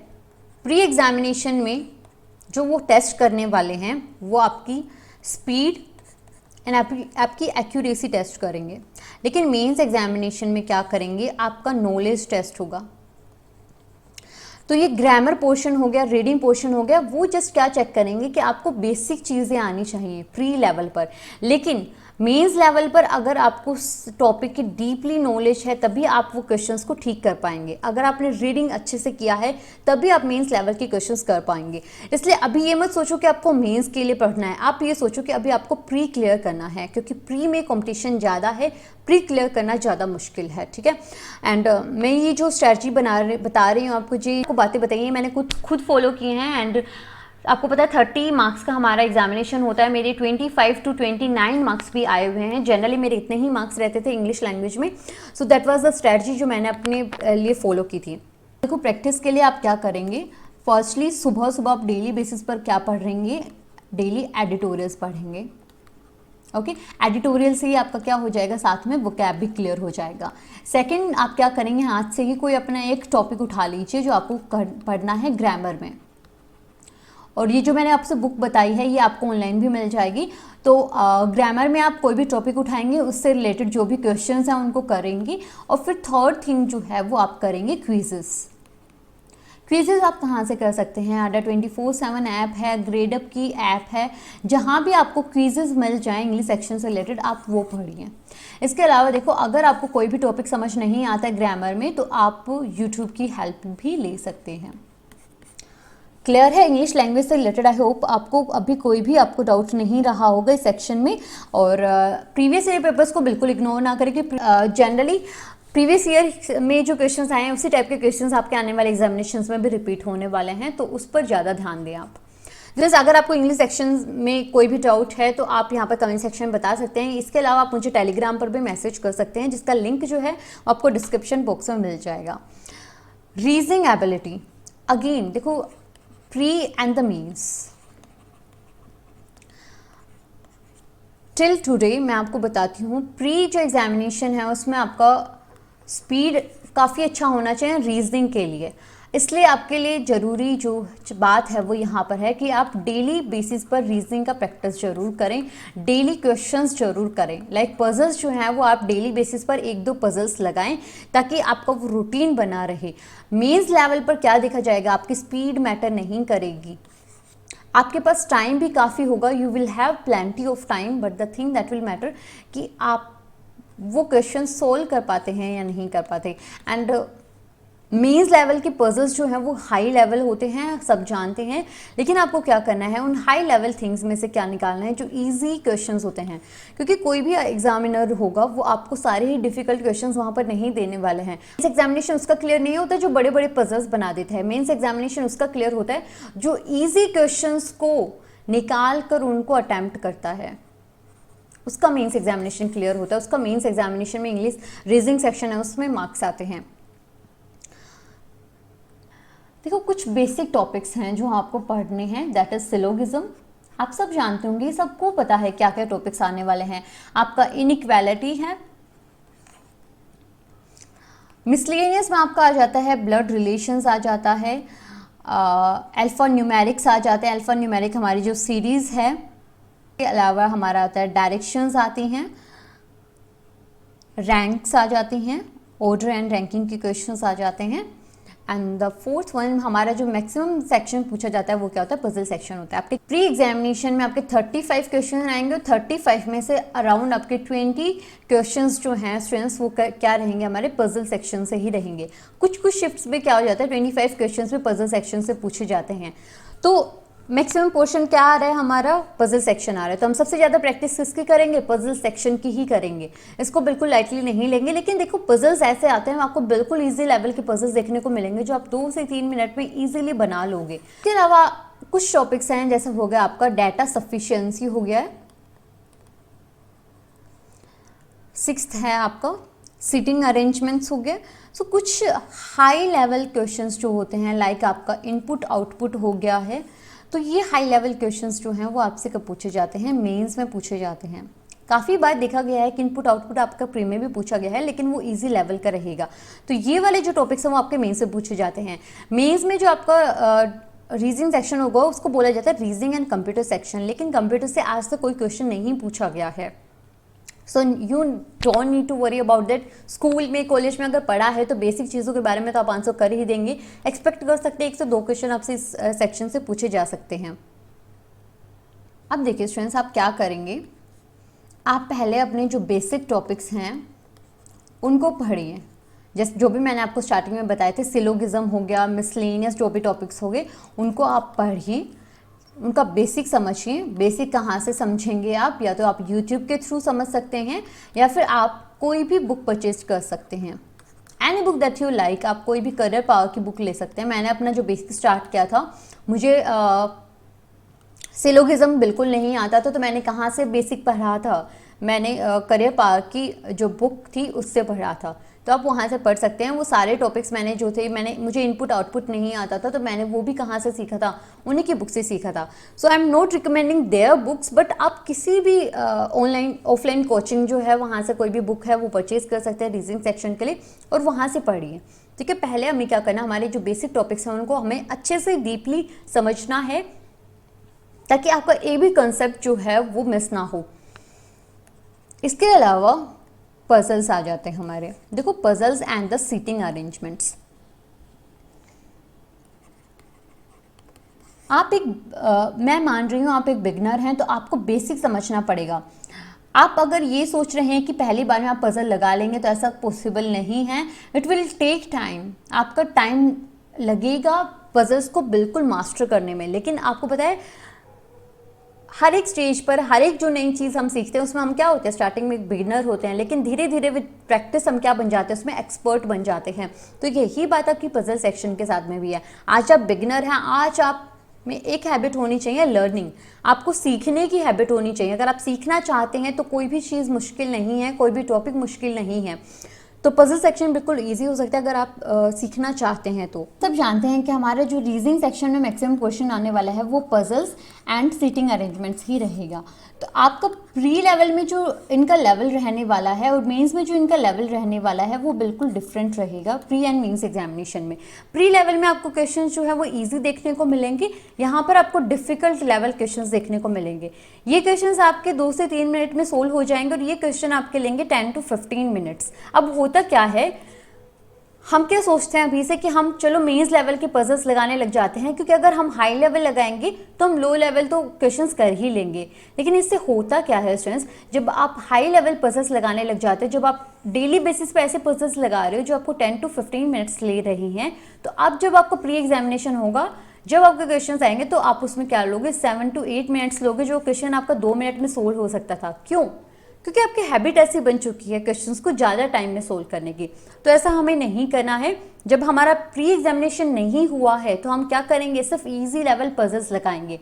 प्री एग्जामिनेशन में जो वो टेस्ट करने वाले हैं वो आपकी स्पीड एंड आपकी एक्यूरेसी टेस्ट करेंगे, लेकिन मेंस एग्जामिनेशन में क्या करेंगे? आपका नॉलेज टेस्ट होगा। तो ये ग्रामर पोर्शन हो गया, रीडिंग पोर्शन हो गया, वो जस्ट क्या चेक करेंगे कि आपको बेसिक चीज़ें आनी चाहिए प्री लेवल पर। लेकिन मेंस लेवल पर अगर आपको टॉपिक की डीपली नॉलेज है तभी आप वो क्वेश्चंस को ठीक कर पाएंगे। अगर आपने रीडिंग अच्छे से किया है तभी आप मेंस लेवल के क्वेश्चंस कर पाएंगे। इसलिए अभी ये मत सोचो कि आपको मेंस के लिए पढ़ना है, आप ये सोचो कि अभी आपको प्री क्लियर करना है, क्योंकि प्री में कंपटीशन ज़्यादा है, प्री क्लियर करना ज़्यादा मुश्किल है। ठीक है। एंड मैं ये जो स्ट्रैटेजी बता रही हूँ आपको, जी को बातें बताइए मैंने खुद फॉलो किए हैं। एंड आपको पता है 30 मार्क्स का हमारा एग्जामिनेशन होता है, मेरे 25 to 29 मार्क्स भी आए हुए हैं। जनरली मेरे इतने ही मार्क्स रहते थे इंग्लिश लैंग्वेज में। So that was the strategy जो मैंने अपने लिए फॉलो की थी। देखो प्रैक्टिस के लिए आप क्या करेंगे, फर्स्टली सुबह सुबह आप डेली बेसिस पर क्या पढ़ेंगे, डेली एडिटोरियल्स पढ़ेंगे। ओके, एडिटोरियल से ही आपका क्या हो जाएगा, साथ में वोकैब भी क्लियर हो जाएगा। सेकंड आप क्या करेंगे, हाथ से ही कोई अपना एक टॉपिक उठा लीजिए जो आपको पढ़ना है ग्रामर में। और ये जो मैंने आपसे बुक बताई है ये आपको ऑनलाइन भी मिल जाएगी। तो ग्रामर में आप कोई भी टॉपिक उठाएंगे उससे रिलेटेड जो भी क्वेश्चंस हैं उनको करेंगे। और फिर थर्ड थिंग जो है वो आप करेंगे क्विजेस। क्विजेस आप कहाँ से कर सकते हैं, अडा 24/7 ऐप है, ग्रेडअप की ऐप है, जहाँ भी आपको क्विजेस मिल जाए इंग्लिश सेक्शन से रिलेटेड आप वो पढ़िए। इसके अलावा देखो अगर आपको कोई भी टॉपिक समझ नहीं आता है ग्रामर में तो आप यूट्यूब की हेल्प भी ले सकते हैं। क्लियर है इंग्लिश लैंग्वेज से रिलेटेड। आई होप आपको अभी कोई भी आपको डाउट नहीं रहा होगा इस सेक्शन में। और प्रीवियस ईयर पेपर्स को बिल्कुल इग्नोर ना करें कि जनरली प्रीवियस ईयर में जो क्वेश्चंस आए हैं उसी टाइप के क्वेश्चंस आपके आने वाले एग्जामिनेशंस में भी रिपीट होने वाले हैं, तो उस पर ज़्यादा ध्यान दें आप। जैसे अगर आपको इंग्लिश सेक्शन में कोई भी डाउट है तो आप यहाँ पर कमेंट सेक्शन में बता सकते हैं। इसके अलावा आप मुझे टेलीग्राम पर भी मैसेज कर सकते हैं जिसका लिंक जो है आपको डिस्क्रिप्शन बॉक्स में मिल जाएगा। रीजनिंग एबिलिटी, अगेन देखो pre and the means, till today मैं आपको बताती हूँ प्री जो एग्जामिनेशन है उसमें आपका स्पीड काफ़ी अच्छा होना चाहिए रीजनिंग के लिए। इसलिए आपके लिए ज़रूरी जो बात है वो यहाँ पर है कि आप डेली बेसिस पर रीजनिंग का प्रैक्टिस जरूर करें, डेली क्वेश्चंस जरूर करें। लाइक पजल्स जो हैं वो आप डेली बेसिस पर 1-2 पजल्स लगाएं ताकि आपका वो रूटीन बना रहे। मेंस लेवल पर क्या देखा जाएगा, आपकी स्पीड मैटर नहीं करेगी, आपके पास टाइम भी काफ़ी होगा, you will have plenty of time, but the thing that will matter कि आप वो क्वेश्चन सोल्व कर पाते हैं या नहीं कर पाते। एंड मेंस लेवल के पजल्स जो हैं वो हाई लेवल होते हैं, सब जानते हैं, लेकिन आपको क्या करना है उन हाई लेवल थिंग्स में से क्या निकालना है जो इजी क्वेश्चंस होते हैं, क्योंकि कोई भी एग्जामिनर होगा वो आपको सारे ही डिफिकल्ट क्वेश्चंस वहाँ पर नहीं देने वाले हैं। मेंस एग्जामिनेशन उसका क्लियर नहीं होता जो बड़े बड़े पजल्स बना देता है, मेंस एग्जामिनेशन उसका क्लियर होता है जो ईजी क्वेश्चंस को निकाल कर उनको अटैम्प्ट करता है, उसका मेंस एग्जामिनेशन क्लियर होता है। उसका मेंस एग्जामिनेशन में इंग्लिश रीजनिंग सेक्शन है उसमें मार्क्स आते हैं। देखो कुछ बेसिक टॉपिक्स हैं जो आपको पढ़ने हैं, दैट इज सिलोगिज्म। आप सब जानते होंगे, सबको पता है क्या क्या टॉपिक्स आने वाले हैं। आपका इनइक्वालिटी है, मिसलेनियस में आपका आ जाता है ब्लड रिलेशंस आ जाता है, अल्फा न्यूमेरिक्स आ जाते हैं। अल्फा न्यूमेरिक हमारी जो सीरीज है, के अलावा हमारा आता है डायरेक्शंस आती हैं, रैंक्स आ जाती हैं, ऑर्डर एंड रैंकिंग के क्वेश्चंस आ जाते हैं। एंड द फोर्थ वन हमारा जो मैक्सिमम सेक्शन पूछा जाता है वो क्या होता है, पजल सेक्शन होता है। आपके प्री एग्जामिनेशन में आपके 35 क्वेश्चन आएंगे और 35 में से अराउंड आपके 20 क्वेश्चंस जो हैं स्टूडेंट्स वो क्या रहेंगे, हमारे पजल सेक्शन से ही रहेंगे। कुछ शिफ्ट्स में क्या हो जाता है 25 क्वेश्चंस में पजल सेक्शन से पूछे जाते हैं, तो मैक्सिमम पोर्शन क्या आ रहा है हमारा, पजल सेक्शन आ रहा है। तो हम सबसे ज़्यादा प्रैक्टिस किसकी करेंगे, पजल सेक्शन की ही करेंगे, इसको बिल्कुल लाइटली नहीं लेंगे। लेकिन देखो पजल्स ऐसे आते हैं आपको बिल्कुल इजी लेवल के पजल्स देखने को मिलेंगे जो आप 2 से 3 मिनट में इजीली बना लोगे। इसके अलावा कुछ टॉपिक्स हैं जैसे हो गया आपका डाटा सफिशिएंसी हो गया है, 6th है आपका सीटिंग अरेंजमेंट्स हो गया। सो कुछ हाई लेवल क्वेश्चंस जो होते हैं लाइक आपका इनपुट आउटपुट हो गया है, तो ये हाई लेवल क्वेश्चंस जो हैं वो आपसे कब पूछे जाते हैं, मेंस में पूछे जाते हैं। काफ़ी बार देखा गया है कि इनपुट आउटपुट आपका प्री में भी पूछा गया है लेकिन वो इजी लेवल का रहेगा, तो ये वाले जो टॉपिक्स हैं वो आपके मेंस से पूछे जाते हैं। मेंस में जो आपका रीजनिंग सेक्शन होगा उसको बोला जाता है रीजनिंग एंड कंप्यूटर सेक्शन, लेकिन कंप्यूटर से आज तक कोई क्वेश्चन नहीं पूछा गया है। So you don't need to worry about that. School में कॉलेज में अगर पढ़ा है तो बेसिक चीज़ों के बारे में तो आप आंसर कर ही देंगे, एक्सपेक्ट कर सकते हैं 1 से 2 क्वेश्चन आपसे इस सेक्शन से पूछे जा सकते हैं। अब देखिए स्टूडेंट्स आप क्या करेंगे, आप पहले अपने जो बेसिक टॉपिक्स हैं उनको पढ़िए। जैसे जो भी मैंने आपको स्टार्टिंग में बताए थे, सिलोगिज्म हो गया, मिसलेनियस जो भी टॉपिक्स हो गए, उनको आप पढ़िए, उनका बेसिक समझिए। बेसिक कहाँ से समझेंगे आप? या तो आप यूट्यूब के थ्रू समझ सकते हैं या फिर आप कोई भी बुक परचेज कर सकते हैं, any book that you like. आप कोई भी करियर पावर की बुक ले सकते हैं। मैंने अपना जो बेसिक स्टार्ट किया था, मुझे सिलोगिज्म बिल्कुल नहीं आता था, तो मैंने कहाँ से बेसिक पढ़ा था? मैंने करियर पावर की जो बुक थी उससे पढ़ा था। तो आप वहाँ से पढ़ सकते हैं। वो सारे टॉपिक्स मैंने जो थे, मुझे इनपुट आउटपुट नहीं आता था, तो मैंने वो भी कहाँ से सीखा था? उन्हीं की बुक से सीखा था। So I am not recommending their books, but आप किसी भी ऑनलाइन ऑफलाइन कोचिंग जो है वहाँ से कोई भी बुक है वो परचेज कर सकते हैं रीजनिंग सेक्शन के लिए, और वहाँ से पढ़िए। ठीक है, पहले हमें क्या करना, हमारे जो बेसिक टॉपिक्स हैं उनको हमें अच्छे से डीपली समझना है, ताकि आपका एक भी कंसेप्ट जो है वो मिस ना हो। इसके अलावा पजल्स आ जाते हैं हमारे। देखो, puzzles and the seating arrangements. आप मैं मान रही हूँ आप एक बिगनर हैं, तो आपको बेसिक समझना पड़ेगा। आप अगर ये सोच रहे हैं कि पहली बार में आप पजल लगा लेंगे, तो ऐसा पॉसिबल नहीं है। इट विल टेक टाइम, आपका टाइम लगेगा पजल्स को बिल्कुल मास्टर करने में। लेकिन आपको पता है, हर एक स्टेज पर हर एक जो नई चीज़ हम सीखते हैं उसमें हम क्या होते हैं, स्टार्टिंग में एक बिगिनर होते हैं, लेकिन धीरे धीरे विद प्रैक्टिस हम क्या बन जाते हैं, उसमें एक्सपर्ट बन जाते हैं। तो यही बात आपकी पजल सेक्शन के साथ में भी है। आज आप बिगिनर हैं, आज आप में एक हैबिट होनी चाहिए लर्निंग। आपको सीखने की हैबिट होनी चाहिए। अगर आप सीखना चाहते हैं तो कोई भी चीज़ मुश्किल नहीं है, कोई भी टॉपिक मुश्किल नहीं है। तो पजल सेक्शन बिल्कुल इजी हो सकता है अगर आप सीखना चाहते हैं तो। सब जानते हैं कि हमारे जो रीजनिंग सेक्शन में मैक्सिमम क्वेश्चन आने वाला है वो पजल्स एंड सीटिंग अरेंजमेंट्स ही रहेगा। तो आपका प्री लेवल में जो इनका लेवल रहने वाला है और मेंस में जो इनका लेवल रहने वाला है वो बिल्कुल डिफरेंट रहेगा प्री एंड मेंस एग्जामिनेशन में। प्री लेवल में आपको क्वेश्चन जो है वो ईजी देखने को मिलेंगे, यहाँ पर आपको डिफिकल्ट लेवल क्वेश्चन देखने को मिलेंगे। ये क्वेश्चन आपके 2 से 3 मिनट में सोल्व हो जाएंगे और ये क्वेश्चन आपके लेंगे 10 to 15 मिनट्स। अब होता क्या है, हम क्या सोचते हैं अभी से कि हम चलो मेंस लेवल के पजल्स लगाने लग जाते हैं, क्योंकि अगर हम हाई लेवल लगाएंगे तो हम लो लेवल तो क्वेश्चंस कर ही लेंगे। लेकिन इससे होता क्या है स्टूडेंट्स, जब आप हाई लेवल पजल्स लगाने लग जाते हैं, जब आप डेली बेसिस पे ऐसे पजल्स लगा रहे हो जो आपको 10 to 15 मिनट्स ले रही हैं, तो अब जब आपको प्री एग्जामिनेशन होगा, जब आपके क्वेश्चंस आएंगे तो आप उसमें क्या लोगे, 7 to 8 मिनट्स लोगे, जो क्वेश्चन आपका 2 मिनट में सोल्व हो सकता था। क्यों? क्योंकि आपकी हैबिट ऐसी बन चुकी है क्वेश्चंस को ज़्यादा टाइम में सोल्व करने की। तो ऐसा हमें नहीं करना है। जब हमारा प्री एग्जामिनेशन नहीं हुआ है तो हम क्या करेंगे, सिर्फ इजी लेवल पजल्स लगाएंगे।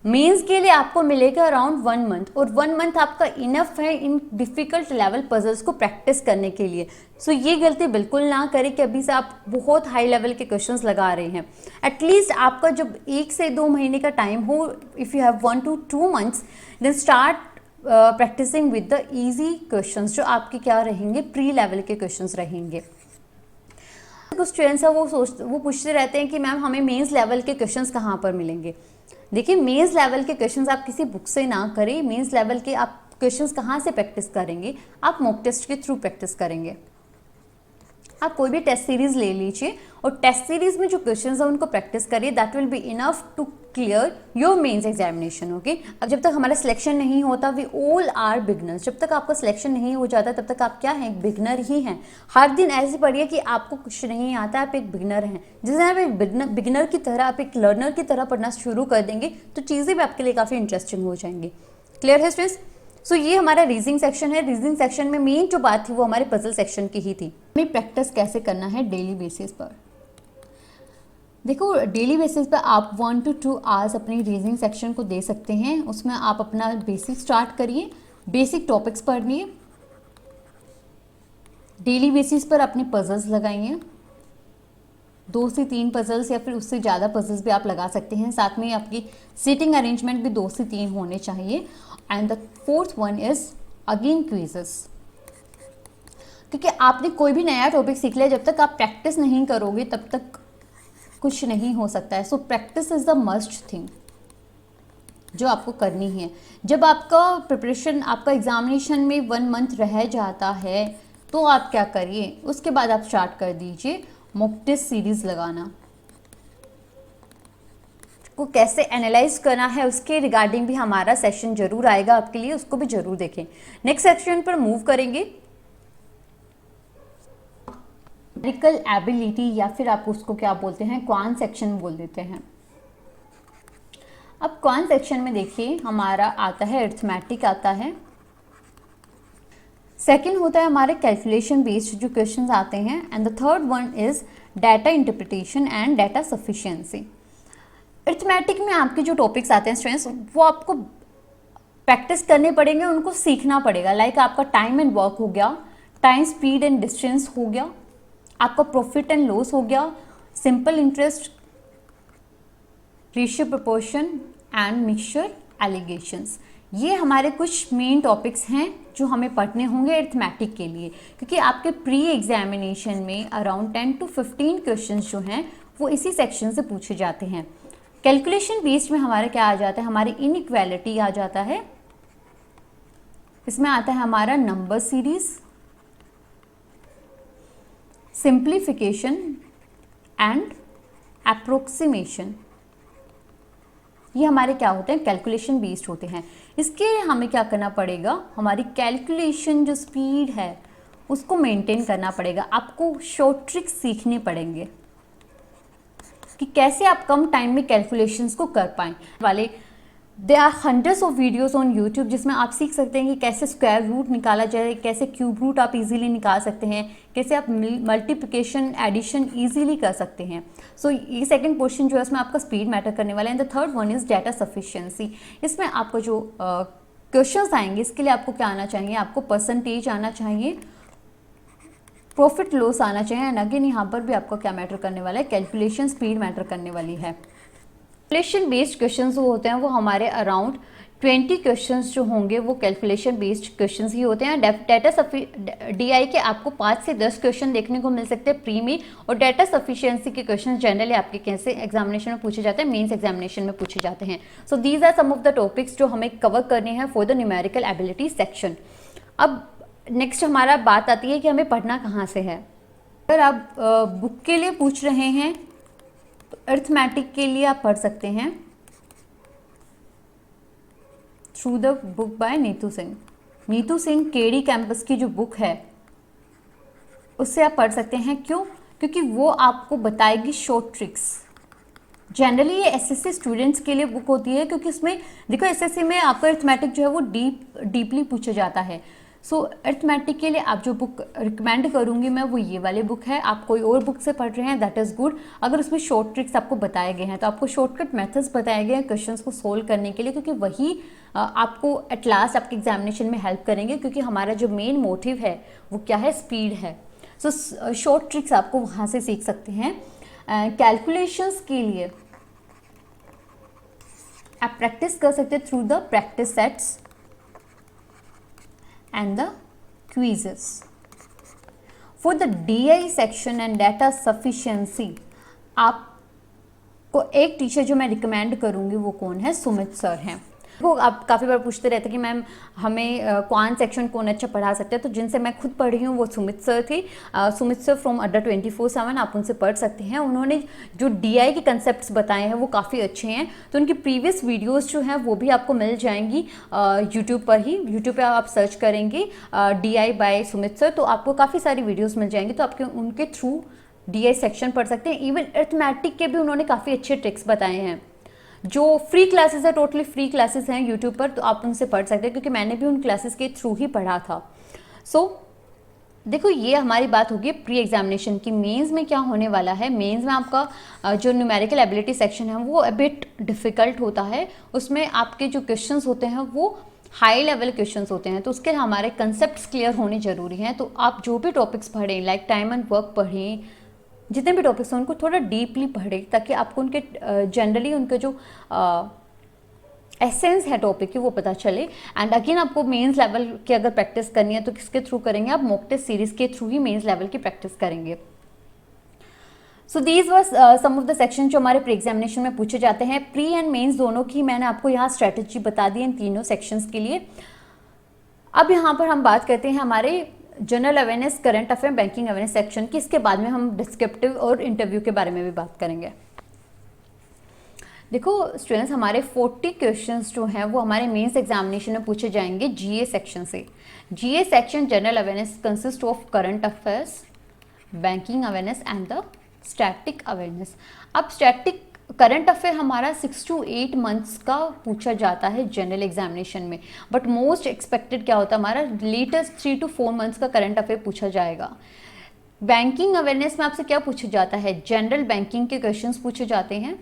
मेंस के लिए आपको मिलेगा अराउंड 1 मंथ, और 1 मंथ आपका इनफ है इन डिफिकल्ट लेवल पजल्स को प्रैक्टिस करने के लिए। सो ये गलती बिल्कुल ना करें कि अभी से आप बहुत हाई लेवल के क्वेश्चंस लगा रहे हैं। एटलीस्ट आपका जब 1 से 2 महीने का टाइम हो, if you have 1 to 2 months, then start practising with the easy questions, जो आपके क्या रहेंगे, प्री लेवल के क्वेश्चंस रहेंगे। कुछ स्टूडेंट्स हैं वो पूछते रहते हैं कि मैम हमें मेंस लेवल के क्वेश्चंस कहाँ पर मिलेंगे। देखिए, मेंस लेवल के क्वेश्चंस आप किसी बुक से ना करें। मेंस लेवल के आप क्वेश्चंस कहाँ से प्रैक्टिस करेंगे, आप मॉक टेस्ट के थ्रू प्रैक्टिस करेंगे। आप कोई भी टेस्ट सीरीज ले लीजिए और टेस्ट सीरीज में जो क्वेश्चंस हैं उनको प्रैक्टिस करिए। That will be enough to clear your mains examination. Okay, अब जब तक हमारा सिलेक्शन नहीं होता, वी ऑल आर बिगनर्स। जब तक आपका सिलेक्शन नहीं हो जाता तब तक आप क्या हैं, बिगनर ही हैं। हर दिन ऐसे पढ़िए कि आपको कुछ नहीं आता, आप एक बिगनर हैं। जिस दिन आप एक बिगनर की तरह, आप एक लर्नर की तरह पढ़ना शुरू कर देंगे तो चीज़ें भी आपके लिए काफ़ी इंटरेस्टिंग हो जाएंगी। क्लियर है स्टूडेंट्स? सो ये हमारा रीजनिंग सेक्शन है। रीजनिंग सेक्शन में मेन जो बात थी वो हमारे पजल सेक्शन की ही थी। हमें प्रैक्टिस कैसे करना है डेली बेसिस पर। देखो, डेली बेसिस पर आप 1 to 2 आवर्स अपनी रीजनिंग सेक्शन को दे सकते हैं। उसमें आप अपना बेसिक स्टार्ट करिए, बेसिक टॉपिक्स पढ़िए, डेली बेसिस पर अपने पजल्स लगाइए। 2 से 3 पजल्स या फिर उससे ज़्यादा पजल्स भी आप लगा सकते हैं। साथ में आपकी सीटिंग अरेंजमेंट भी 2 से 3 होने चाहिए। And the 4th one is again quizzes. क्योंकि आपने कोई भी नया टॉपिक सीख लिया, जब तक आप प्रैक्टिस नहीं करोगे तब तक कुछ नहीं हो सकता है। So practice is the must thing जो आपको करनी है। जब आपका प्रिपरेशन, आपका एग्जामिनेशन में 1 मंथ रह जाता है तो आप क्या करिए, उसके बाद आप स्टार्ट कर दीजिए मॉक टेस्ट सीरीज लगाना। को कैसे एनालाइज करना है उसके रिगार्डिंग भी हमारा सेशन जरूर आएगा आपके लिए, उसको भी जरूर देखें। नेक्स्ट सेक्शन पर मूव करेंगे, न्यूमेरिकल एबिलिटी या फिर आप उसको क्या बोलते हैं, क्वांट सेक्शन बोल देते हैं। अब क्वांट सेक्शन में देखिए हमारा आता है अरिथमेटिक आता है, सेकंड होता है हमारे कैलकुलेशन बेस्ड जो क्वेश्चंस आते हैं, and the third one is data interpretation and data sufficiency. Arithmetic में आपके जो टॉपिक्स आते हैं स्टूडेंट्स, वो आपको प्रैक्टिस करने पड़ेंगे, उनको सीखना पड़ेगा। लाइक आपका टाइम एंड वर्क हो गया, टाइम स्पीड एंड डिस्टेंस हो गया, आपका प्रॉफिट एंड लॉस हो गया, simple interest, ratio proportion and mixture allegations. ये हमारे कुछ मेन टॉपिक्स हैं जो हमें पढ़ने होंगे अरिथमेटिक के लिए, क्योंकि आपके प्री एग्जामिनेशन में अराउंड 10 to 15 क्वेश्चंस जो हैं वो इसी सेक्शन से पूछे जाते हैं। कैलकुलेशन बेस्ड में हमारा क्या आ जाता है, हमारी इनइक्वालिटी आ जाता है, इसमें आता है हमारा number series, simplification and approximation. ये हमारे क्या होते हैं, कैलकुलेशन बेस्ड होते हैं। इसके लिए हमें क्या करना पड़ेगा, हमारी कैलकुलेशन जो स्पीड है उसको मेंटेन करना पड़ेगा। आपको शॉर्ट ट्रिक्स सीखने पड़ेंगे कि कैसे आप कम टाइम में कैलकुलेशंस को कर पाएं वाले। They are hundreds of videos on YouTube जिसमें आप सीख सकते हैं कि कैसे स्क्वायर रूट निकाला जाए, कैसे क्यूब रूट आप इजीली निकाल सकते हैं, कैसे आप मल्टीप्लिकेशन एडिशन इजीली कर सकते हैं। सो ये सेकंड पोर्शन जो है उसमें आपका स्पीड मैटर करने वाला है। And the third one is data sufficiency. इसमें आपको जो क्वेश्चंस आएंगे इसके लिए आपको क्या आना चाहिए, आपको परसेंटेज आना चाहिए, प्रॉफिट लॉस आना चाहिए, एंड अगेन यहाँ पर भी आपको क्या मैटर करने वाला है, कैलकुलेशन स्पीड मैटर करने वाली है। कैलकुलेशन बेस्ड क्वेश्चंस जो होते हैं वो हमारे अराउंड 20 क्वेश्चंस जो होंगे वो कैलकुलेशन बेस्ड क्वेश्चंस ही होते हैं। डाटा डीआई के आपको 5 से 10 क्वेश्चन देखने को मिल सकते हैं प्री में, और डाटा सफिशिएंसी के क्वेश्चन जनरली आपके कैसे एग्जामिनेशन में पूछे जाते हैं, मेंस एग्जामिनेशन में पूछे जाते हैं। So these are some of the topics जो हमें कवर करने हैं for the numerical ability section. अब नेक्स्ट हमारा बात आती है कि हमें पढ़ना कहाँ से है। अगर आप बुक के लिए पूछ रहे हैं तो अरिथमेटिक के लिए आप पढ़ सकते हैं through the book by Neetu Singh. Neetu Singh KD campus की जो बुक है उससे आप पढ़ सकते हैं। क्यों? क्योंकि वो आपको बताएगी शॉर्ट ट्रिक्स। जनरली ये एसएससी स्टूडेंट्स के लिए बुक होती है, क्योंकि इसमें देखो एसएससी में आपका अरिथमेटिक जो है वो डीपली पूछा जाता है। सो अरिथमेटिक के लिए आप जो बुक रिकमेंड करूंगी मैं वो ये वाली बुक है। आप कोई और बुक से पढ़ रहे हैं दैट इज़ गुड। अगर उसमें शॉर्ट ट्रिक्स आपको बताए गए हैं तो आपको शॉर्टकट मेथड्स बताए गए हैं क्वेश्चंस को सोल्व करने के लिए, क्योंकि वही आपको एट लास्ट आपके एग्जामिनेशन में हेल्प करेंगे, क्योंकि हमारा जो मेन मोटिव है वो क्या है, स्पीड है। सो शॉर्ट ट्रिक्स आपको वहाँ से सीख सकते हैं। कैलकुलेशंस के लिए आप प्रैक्टिस कर सकते हैं through the practice sets and the quizzes. For the DI section and data sufficiency, आपको एक टीचर जो मैं रिकमेंड करूँगी वो कौन है, सुमित सर हैं। वो आप काफ़ी बार पूछते रहते कि मैम हमें क्वांट सेक्शन कौन अच्छा पढ़ा सकते हैं, तो जिनसे मैं खुद पढ़ी हूँ वो सुमित सर थे। सुमित सर फ्रॉम अड्डा 24/7, आप उनसे पढ़ सकते हैं। उन्होंने जो डीआई के कंसेप्ट्स बताए हैं वो काफ़ी अच्छे हैं, तो उनकी प्रीवियस वीडियोस जो हैं वो भी आपको मिल जाएंगी यूट्यूब पर ही। यूट्यूब पर आप सर्च करेंगे डीआई बाय सुमित सर तो आपको काफ़ी सारी वीडियोज़ मिल जाएंगी, तो आपके उनके थ्रू डीआई सेक्शन पढ़ सकते हैं। इवन अरिथमेटिक के भी उन्होंने काफ़ी अच्छे ट्रिक्स बताए हैं। जो फ्री क्लासेस है, टोटली फ्री क्लासेस हैं यूट्यूब पर, तो आप उनसे पढ़ सकते हैं, क्योंकि मैंने भी उन क्लासेस के थ्रू ही पढ़ा था। सो देखो ये हमारी बात होगी प्री एग्जामिनेशन की। मेंस में क्या होने वाला है, मेंस में आपका जो न्यूमेरिकल एबिलिटी सेक्शन है वो अ बिट डिफ़िकल्ट होता है। उसमें आपके जो क्वेश्चंस होते हैं वो हाई लेवल क्वेश्चंस होते हैं, तो उसके हमारे कंसेप्ट क्लियर होने ज़रूरी हैं। तो आप जो भी टॉपिक्स पढ़ें, लाइक टाइम एंड वर्क पढ़ें, जितने भी टॉपिक्स हैं उनको थोड़ा डीपली पढ़ें, ताकि आपको उनके जनरली उनके जो एसेंस है टॉपिक की वो पता चले। एंड अगेन आपको मेंस लेवल की अगर प्रैक्टिस करनी है तो किसके थ्रू करेंगे, आप मॉक टेस्ट सीरीज़ के थ्रू ही मेंस लेवल की प्रैक्टिस करेंगे। So these was some of the section जो हमारे प्री एग्जामिनेशन में पूछे जाते हैं। प्री एंड मेंस दोनों की मैंने आपको यहाँ स्ट्रैटेजी बता दी इन तीनों सेक्शंस के लिए। अब यहाँ पर हम बात करते हैं हमारे general awareness, current affair, banking awareness section की। इसके बाद में हम डिस्क्रिप्टिव और इंटरव्यू के बारे में भी बात करेंगे। देखो स्टूडेंट्स, हमारे 40 क्वेश्चंस जो हैं वो हमारे मेंस एग्जामिनेशन में पूछे जाएंगे जीए सेक्शन से। GA section general awareness consist of current affairs, banking awareness and the static awareness. अब स्टैटिक करंट अफेयर हमारा 6 to 8 मंथ्स का पूछा जाता है जनरल एग्जामिनेशन में, बट मोस्ट एक्सपेक्टेड क्या होता है हमारा लेटेस्ट 3 to 4 मंथ्स का करंट अफेयर पूछा जाएगा। बैंकिंग अवेयरनेस में आपसे क्या पूछा जाता है, जनरल बैंकिंग के क्वेश्चंस पूछे जाते हैं,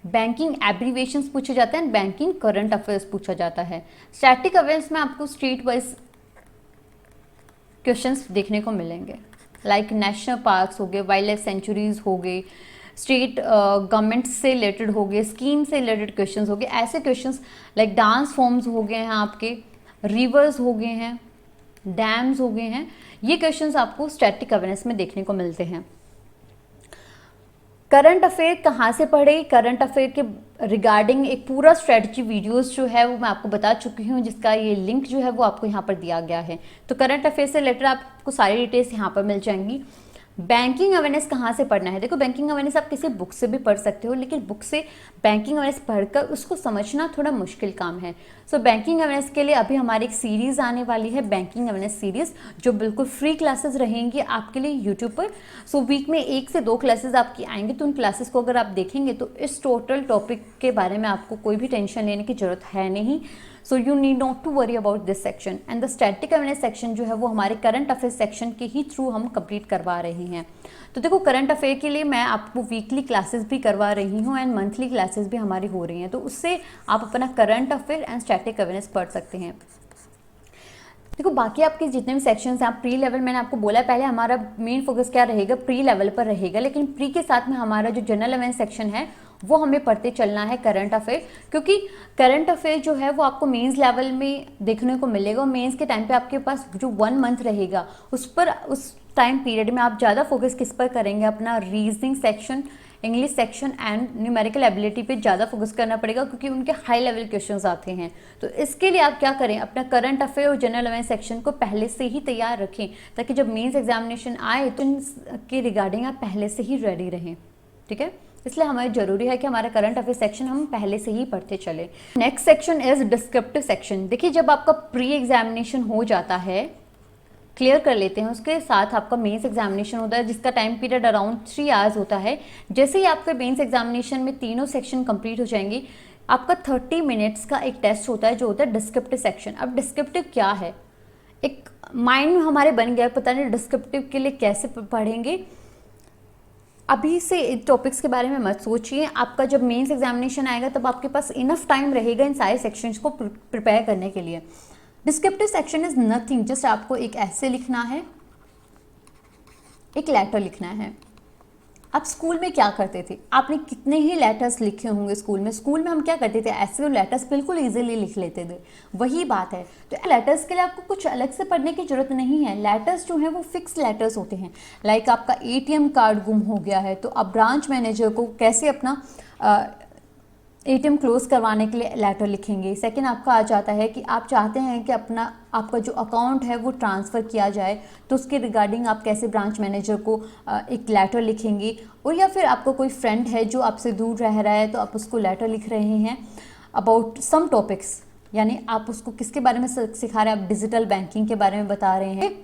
बैंकिंग एब्रीवेशंस पूछे जाते हैं, बैंकिंग करंट अफेयर्स पूछा जाता है। स्टैटिक अवेयर्स में आपको स्टेट वाइज क्वेश्चंस देखने को मिलेंगे, लाइक नेशनल पार्क्स हो गए, वाइल्ड लाइफ सेंचुरीज हो गए, स्टेट गवर्नमेंट से रिलेटेड हो गए, स्कीम से रिलेटेड क्वेश्चंस हो गए, ऐसे क्वेश्चंस लाइक डांस फॉर्म्स हो गए हैं, आपके रिवर्स हो गए हैं, डैम्स हो गए हैं, ये क्वेश्चंस आपको स्टैटिक अवेयरनेस में देखने को मिलते हैं। करंट अफेयर कहाँ से पढ़े, करंट अफेयर के रिगार्डिंग एक पूरा स्ट्रेटजी वीडियोस जो है वो मैं आपको बता चुकी हूँ, जिसका ये लिंक जो है वो आपको यहाँ पर दिया गया है। तो करंट अफेयर से रिलेटेड आपको सारी डिटेल्स यहाँ पर मिल जाएंगी। बैंकिंग अवेयरनेस कहाँ से पढ़ना है, देखो बैंकिंग अवेयरनेस आप किसी बुक से भी पढ़ सकते हो, लेकिन बुक से बैंकिंग अवेयरनेस पढ़कर उसको समझना थोड़ा मुश्किल काम है। सो बैंकिंग अवेयरनेस के लिए अभी हमारी एक सीरीज़ आने वाली है, बैंकिंग अवेयरनेस सीरीज़, जो बिल्कुल फ्री क्लासेस रहेंगी आपके लिए यूट्यूब पर। सो वीक में 1 से 2 क्लासेस आपकी आएंगी, तो उन क्लासेस को अगर आप देखेंगे तो इस टोटल टॉपिक के बारे में आपको कोई भी टेंशन लेने की जरूरत है नहीं। So you need not to worry about this section. And the static awareness section जो है वो हमारे करंट अफेयर सेक्शन के ही थ्रू हम कंप्लीट करवा रहे हैं। तो देखो करंट अफेयर के लिए मैं आपको वीकली क्लासेस भी करवा रही हूँ एंड मंथली क्लासेस भी हमारी हो रही हैं, तो उससे आप अपना current affair and static awareness पढ़ सकते हैं। देखो बाकी आपके जितने भी सेक्शंस हैं, प्री लेवल मैंने आपको बोला पहले हमारा मेन फोकस क्या रहेगा, प्री लेवल पर रहेगा, लेकिन प्री के साथ में हमारा जो जनरल अवेयरनेस सेक्शन है वो हमें पढ़ते चलना है करंट अफेयर, क्योंकि करंट अफेयर जो है वो आपको मेंस लेवल में देखने को मिलेगा। और मेंस के टाइम पे आपके पास जो 1 मंथ रहेगा उस पर, उस टाइम पीरियड में आप ज़्यादा फोकस किस पर करेंगे, अपना reasoning section, English section and numerical ability पे ज़्यादा फोकस करना पड़ेगा, क्योंकि उनके हाई लेवल क्वेश्चंस आते हैं। तो इसके लिए आप क्या करें, अपना करंट अफेयर और जनरल अवेयरनेस सेक्शन को पहले से ही तैयार रखें, ताकि जब मेंस एग्जामिनेशन आए तो इनके रिगार्डिंग आप पहले से ही रेडी रहें। ठीक है, इसलिए हमारे जरूरी है कि हमारा करंट अफेयर सेक्शन हम पहले से ही पढ़ते चले। Next section is descriptive section. देखिए जब आपका प्री एग्जामिनेशन हो जाता है, क्लियर कर लेते हैं, उसके साथ आपका मेंस एग्जामिनेशन होता है, जिसका टाइम पीरियड अराउंड 3 आवर्स होता है। जैसे ही आपके मेंस एग्जामिनेशन में तीनों सेक्शन कंप्लीट हो जाएंगे, आपका 30 मिनट्स का एक टेस्ट होता है जो होता है डिस्क्रिप्टिव सेक्शन। अब डिस्क्रिप्टिव क्या है, एक माइंड में हमारे बन गया, पता नहीं डिस्क्रिप्टिव के लिए कैसे पढ़ेंगे। अभी से इन टॉपिक्स के बारे में मत सोचिए, आपका जब मेंस एग्जामिनेशन आएगा तब आपके पास इनफ टाइम रहेगा इन सारे सेक्शंस को प्रिपेयर करने के लिए। Descriptive section is nothing, just आपको एक ऐसे लिखना है, एक लेटर लिखना है। आप स्कूल में क्या करते थे, आपने कितने ही लेटर्स लिखे होंगे स्कूल में। स्कूल में हम क्या करते थे, ऐसे लेटर्स बिल्कुल इजीली लिख लेते थे, वही बात है। तो लेटर्स के लिए आपको कुछ अलग से पढ़ने की जरूरत नहीं है। लेटर्स जो हैं वो फिक्स लेटर्स होते हैं। लाइक आपका एटीएम कार्ड गुम हो गया है, तो आप ब्रांच मैनेजर को कैसे अपना एटीएम क्लोज करवाने के लिए लेटर लिखेंगे। सेकंड आपका आ जाता है कि आप चाहते हैं कि आपका जो अकाउंट है वो ट्रांसफ़र किया जाए, तो उसके रिगार्डिंग आप कैसे ब्रांच मैनेजर को एक लेटर लिखेंगे। और या फिर आपको कोई फ्रेंड है जो आपसे दूर रह रहा है, तो आप उसको लेटर लिख रहे हैं अबाउट सम टॉपिक्स, यानी आप उसको किसके बारे में सिखा रहे हैं, आप डिजिटल बैंकिंग के बारे में बता रहे हैं।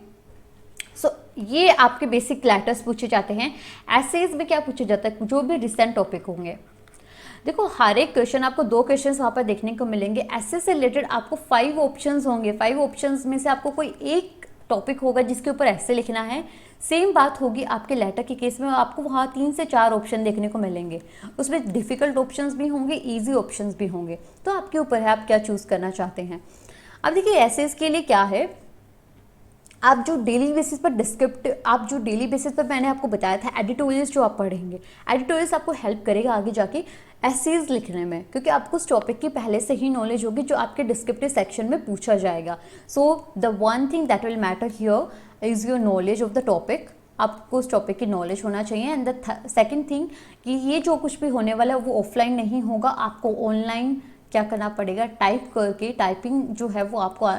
सो ये आपके बेसिक लेटर्स पूछे जाते हैं। एसेज में क्या पूछा जाता है, जो भी रिसेंट टॉपिक होंगे। देखो हर एक क्वेश्चन, आपको 2 क्वेश्चन वहाँ पर देखने को मिलेंगे। ऐसे से रिलेटेड आपको 5 ऑप्शंस होंगे। 5 ऑप्शंस में से आपको कोई एक टॉपिक होगा जिसके ऊपर ऐसे लिखना है। सेम बात होगी आपके लेटर के केस में, आपको वहाँ 3 से 4 ऑप्शन देखने को मिलेंगे। उसमें डिफ़िकल्ट ऑप्शंस भी होंगे, ईजी ऑप्शंस भी होंगे, तो आपके ऊपर है आप क्या चूज़ करना चाहते हैं। अब देखिए एसेज के लिए क्या है, आप जो डेली बेसिस पर आप जो डेली बेसिस पर मैंने आपको बताया था एडिटोरियल्स जो आप पढ़ेंगे, एडिटोरियल्स आपको हेल्प करेगा आगे जाके एसेज लिखने में, क्योंकि आपको उस टॉपिक की पहले से ही नॉलेज होगी जो आपके डिस्क्रिप्टिव सेक्शन में पूछा जाएगा। So the one thing that will matter here is your knowledge of the topic. आपको उस टॉपिक की नॉलेज होना चाहिए। एंड द सेकेंड थिंग कि ये जो कुछ भी होने वाला है वो ऑफलाइन नहीं होगा, आपको ऑनलाइन क्या करना पड़ेगा, टाइप करके, टाइपिंग जो है वो आपको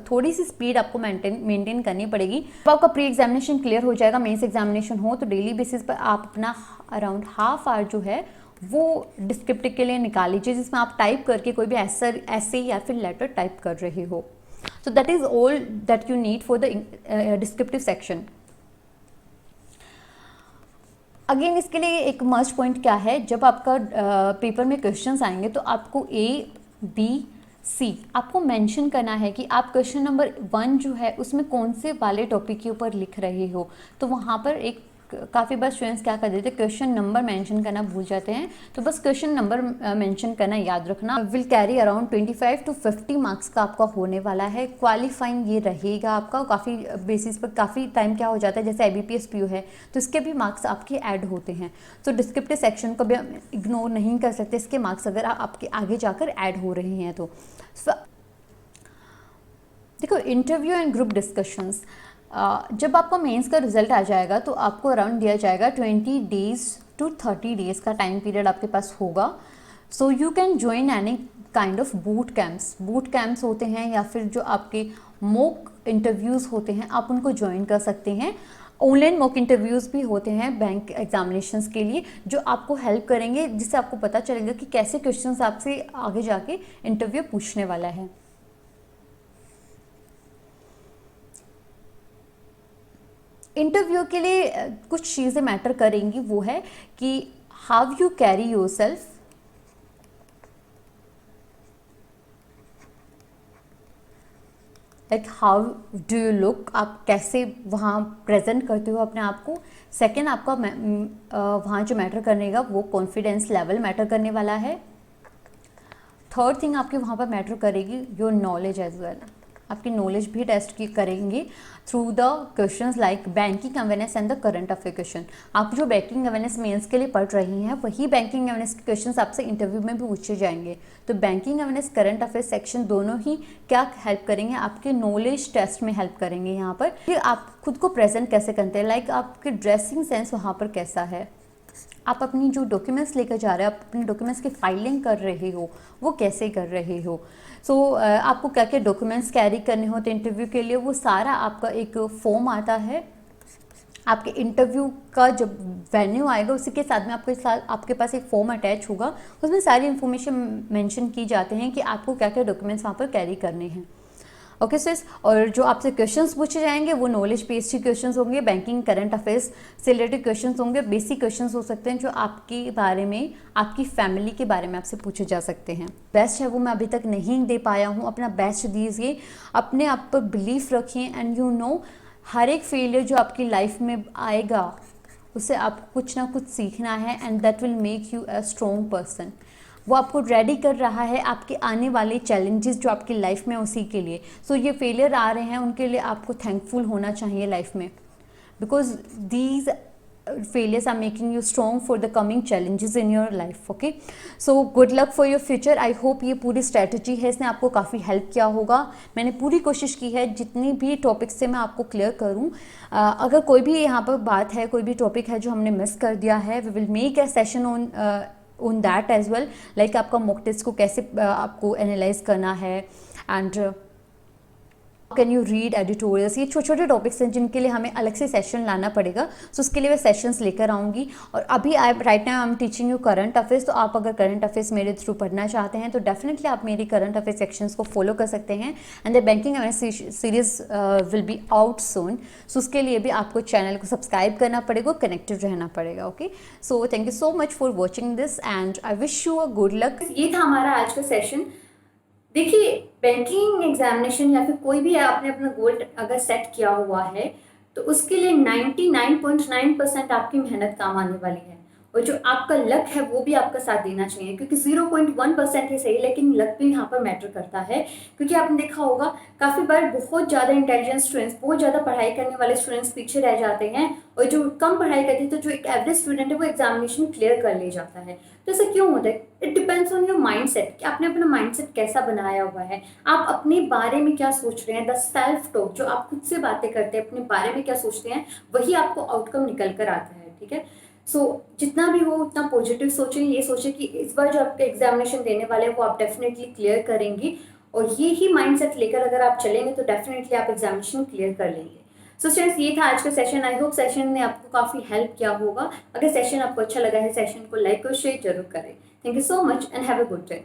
थोड़ी सी स्पीड आपको मेंटेन करनी पड़ेगी। तो आपका प्री एग्जामिनेशन क्लियर हो जाएगा, मेंस एग्जामिनेशन हो तो डेली बेसिस पर आप अपना अराउंड हाफ आवर जो है वो डिस्क्रिप्टिव के लिए निकाल लीजिए, जिसमें आप टाइप करके कोई भी ऐसे या फिर लेटर टाइप कर रहे हो। So that is all that you need for the descriptive section. Again इसके लिए एक मस्ट पॉइंट क्या है, जब आपका पेपर में क्वेश्चंस आएंगे तो आपको A, B, C आपको मेंशन करना है कि आप क्वेश्चन नंबर 1 जो है उसमें कौन से वाले टॉपिक के ऊपर लिख रहे हो। तो वहाँ पर एक काफ़ी बार स्टूडेंट्स क्या कर देते हैं, क्वेश्चन नंबर मेंशन करना भूल जाते हैं। तो बस क्वेश्चन नंबर मेंशन करना याद रखना। Will carry around 25 to 50 marks का आपका होने वाला है। क्वालिफाइंग ये रहेगा आपका, काफ़ी बेसिस पर काफ़ी टाइम क्या हो जाता है, जैसे IBPS PU है तो इसके भी मार्क्स आपके ऐड होते हैं। तो डिस्क्रिप्टिव सेक्शन को भी हम इग्नोर नहीं कर सकते, इसके मार्क्स अगर आपके आगे जाकर ऐड हो रहे हैं तो। देखो, इंटरव्यू एंड ग्रुप डिस्कशंस, जब आपका मेंस का रिजल्ट आ जाएगा तो आपको अराउंड दिया जाएगा 20 days to 30 days का टाइम पीरियड आपके पास होगा। So you can join any kind of boot camps होते हैं या फिर जो आपके मॉक इंटरव्यूज़ होते हैं आप उनको ज्वाइन कर सकते हैं। ऑनलाइन मॉक इंटरव्यूज़ भी होते हैं बैंक एग्जामिनेशंस के लिए, जो आपको हेल्प करेंगे, जिससे आपको पता चलेगा कि कैसे क्वेश्चंस आपसे आगे जाके इंटरव्यू पूछने वाला है। इंटरव्यू के लिए कुछ चीज़ें मैटर करेंगी, वो है कि how you carry your self, like how do you look, आप कैसे वहाँ प्रेजेंट करते हो अपने आप को। सेकेंड, आपका वहाँ जो मैटर करेगा वो कॉन्फिडेंस लेवल मैटर करने वाला है। थर्ड थिंग आपके वहाँ पर मैटर करेगी योर नॉलेज एज वेल, आपकी नॉलेज भी टेस्ट की करेंगे through the questions like banking awareness and the current affair question. आप जो बैंकिंग अवेयरनेस मेंस के लिए पढ़ रही हैं वही बैंकिंग अवेयरनेस के क्वेश्चंस आपसे इंटरव्यू में भी पूछे जाएंगे। तो banking awareness current affair section दोनों ही क्या हेल्प करेंगे, आपके नॉलेज टेस्ट में हेल्प करेंगे। यहाँ पर कि आप खुद को प्रेजेंट कैसे करते हैं, लाइक आपके ड्रेसिंग सेंस वहाँ पर कैसा है, आप अपनी जो डॉक्यूमेंट्स लेकर जा रहे हो, आप अपने डॉक्यूमेंट्स की फाइलिंग कर रहे हो वो कैसे कर रहे हो। सो आपको क्या क्या डॉक्यूमेंट्स कैरी करने होते हैं इंटरव्यू के लिए, वो सारा आपका एक फॉर्म आता है। आपके इंटरव्यू का जब वेन्यू आएगा उसी के साथ में आपके पास एक फॉर्म अटैच होगा, उसमें सारी इन्फॉर्मेशन मेंशन की जाते हैं कि आपको क्या क्या डॉक्यूमेंट्स वहाँ पर कैरी करने हैं। ओके सिस, और जो आपसे क्वेश्चंस पूछे जाएंगे वो नॉलेज बेस्ड क्वेश्चंस होंगे, बैंकिंग करंट अफेयर्स से रिलेटेड क्वेश्चंस होंगे, बेसिक क्वेश्चंस हो सकते हैं जो आपके बारे में, आपकी फैमिली के बारे में आपसे पूछे जा सकते हैं। बेस्ट है वो मैं अभी तक नहीं दे पाया हूँ, अपना बेस्ट दीजिए, अपने आप पर बिलीफ रखिए एंड यू नो हर एक फेलियर जो आपकी लाइफ में आएगा उससे आपको कुछ ना कुछ सीखना है and that will make you a strong person. वो आपको रेडी कर रहा है आपके आने वाले चैलेंजेस जो आपकी लाइफ में उसी के लिए। सो ये फेलियर आ रहे हैं उनके लिए आपको थैंकफुल होना चाहिए लाइफ में, because these failures are making you strong for the coming challenges in your life. okay, so good luck for your future. I hope ये पूरी स्ट्रेटजी है इसने आपको काफ़ी हेल्प किया होगा। मैंने पूरी कोशिश की है जितनी भी टॉपिक्स से मैं आपको क्लियर करूँ। अगर कोई भी यहाँ पर बात है, कोई भी टॉपिक है जो हमने मिस कर दिया है, we will make a session on that as well, like आपका मॉक टेस्ट को कैसे आपको एनालाइज करना है and can you read editorials. ये छोटे छोटे टॉपिक्स हैं जिनके लिए हमें अलग से सेशन लाना पड़ेगा, सो उसके लिए मैं सेशंस लेकर आऊँगी। और अभी right now I am teaching you current affairs, तो आप अगर करंट अफेयर्स मेरे थ्रू पढ़ना चाहते हैं तो डेफिनेटली आप मेरी करंट अफेयर सेक्शंस को फॉलो कर सकते हैं and the banking awareness series will be out soon. So उसके लिए भी आपको चैनल को सब्सक्राइब करना पड़ेगा, कनेक्टेड रहना पड़ेगा। Okay, so thank you so much for watching this and I wish you a good luck. ये था हमारा आज का सेशन। देखिए, बैंकिंग एग्जामिनेशन या फिर कोई भी आपने अपना गोल अगर सेट किया हुआ है तो उसके लिए 99.9% आपकी मेहनत काम आने वाली है, और जो आपका लक है वो भी आपका साथ देना चाहिए, क्योंकि 0.1% ही सही लेकिन लक भी यहाँ पर मैटर करता है। क्योंकि आपने देखा होगा काफ़ी बार बहुत ज़्यादा इंटेलिजेंट स्टूडेंट्स, बहुत ज़्यादा पढ़ाई करने वाले स्टूडेंट्स पीछे रह जाते हैं, और जो कम पढ़ाई करते हैं तो जो एक एवरेज स्टूडेंट है वो एग्जामिनेशन क्लियर कर ले जाता है। तो ऐसा क्यों होता है? It depends on your mindset कि आपने अपना माइंडसेट कैसा बनाया हुआ है, आप अपने बारे में क्या सोच रहे हैं। द सेल्फ टॉक, जो आप खुद से बातें करते हैं, अपने बारे में क्या सोचते हैं, वही आपको आउटकम निकल कर आता है। ठीक है, सो जितना भी हो उतना पॉजिटिव सोचें, ये सोचें कि इस बार जो आपके एग्जामिनेशन देने वाले हैं वो आप डेफिनेटली क्लियर करेंगी, और ये ही माइंडसेट लेकर अगर आप चलेंगे तो डेफिनेटली आप एग्जामिनेशन क्लियर कर लेंगे। सो स्टूडेंट्स, ये था आज का सेशन। आई होप सेशन ने आपको काफ़ी हेल्प किया होगा। अगर सेशन आपको अच्छा लगा है, सेशन को लाइक और शेयर जरूर करें। Thank you so much and have a good day.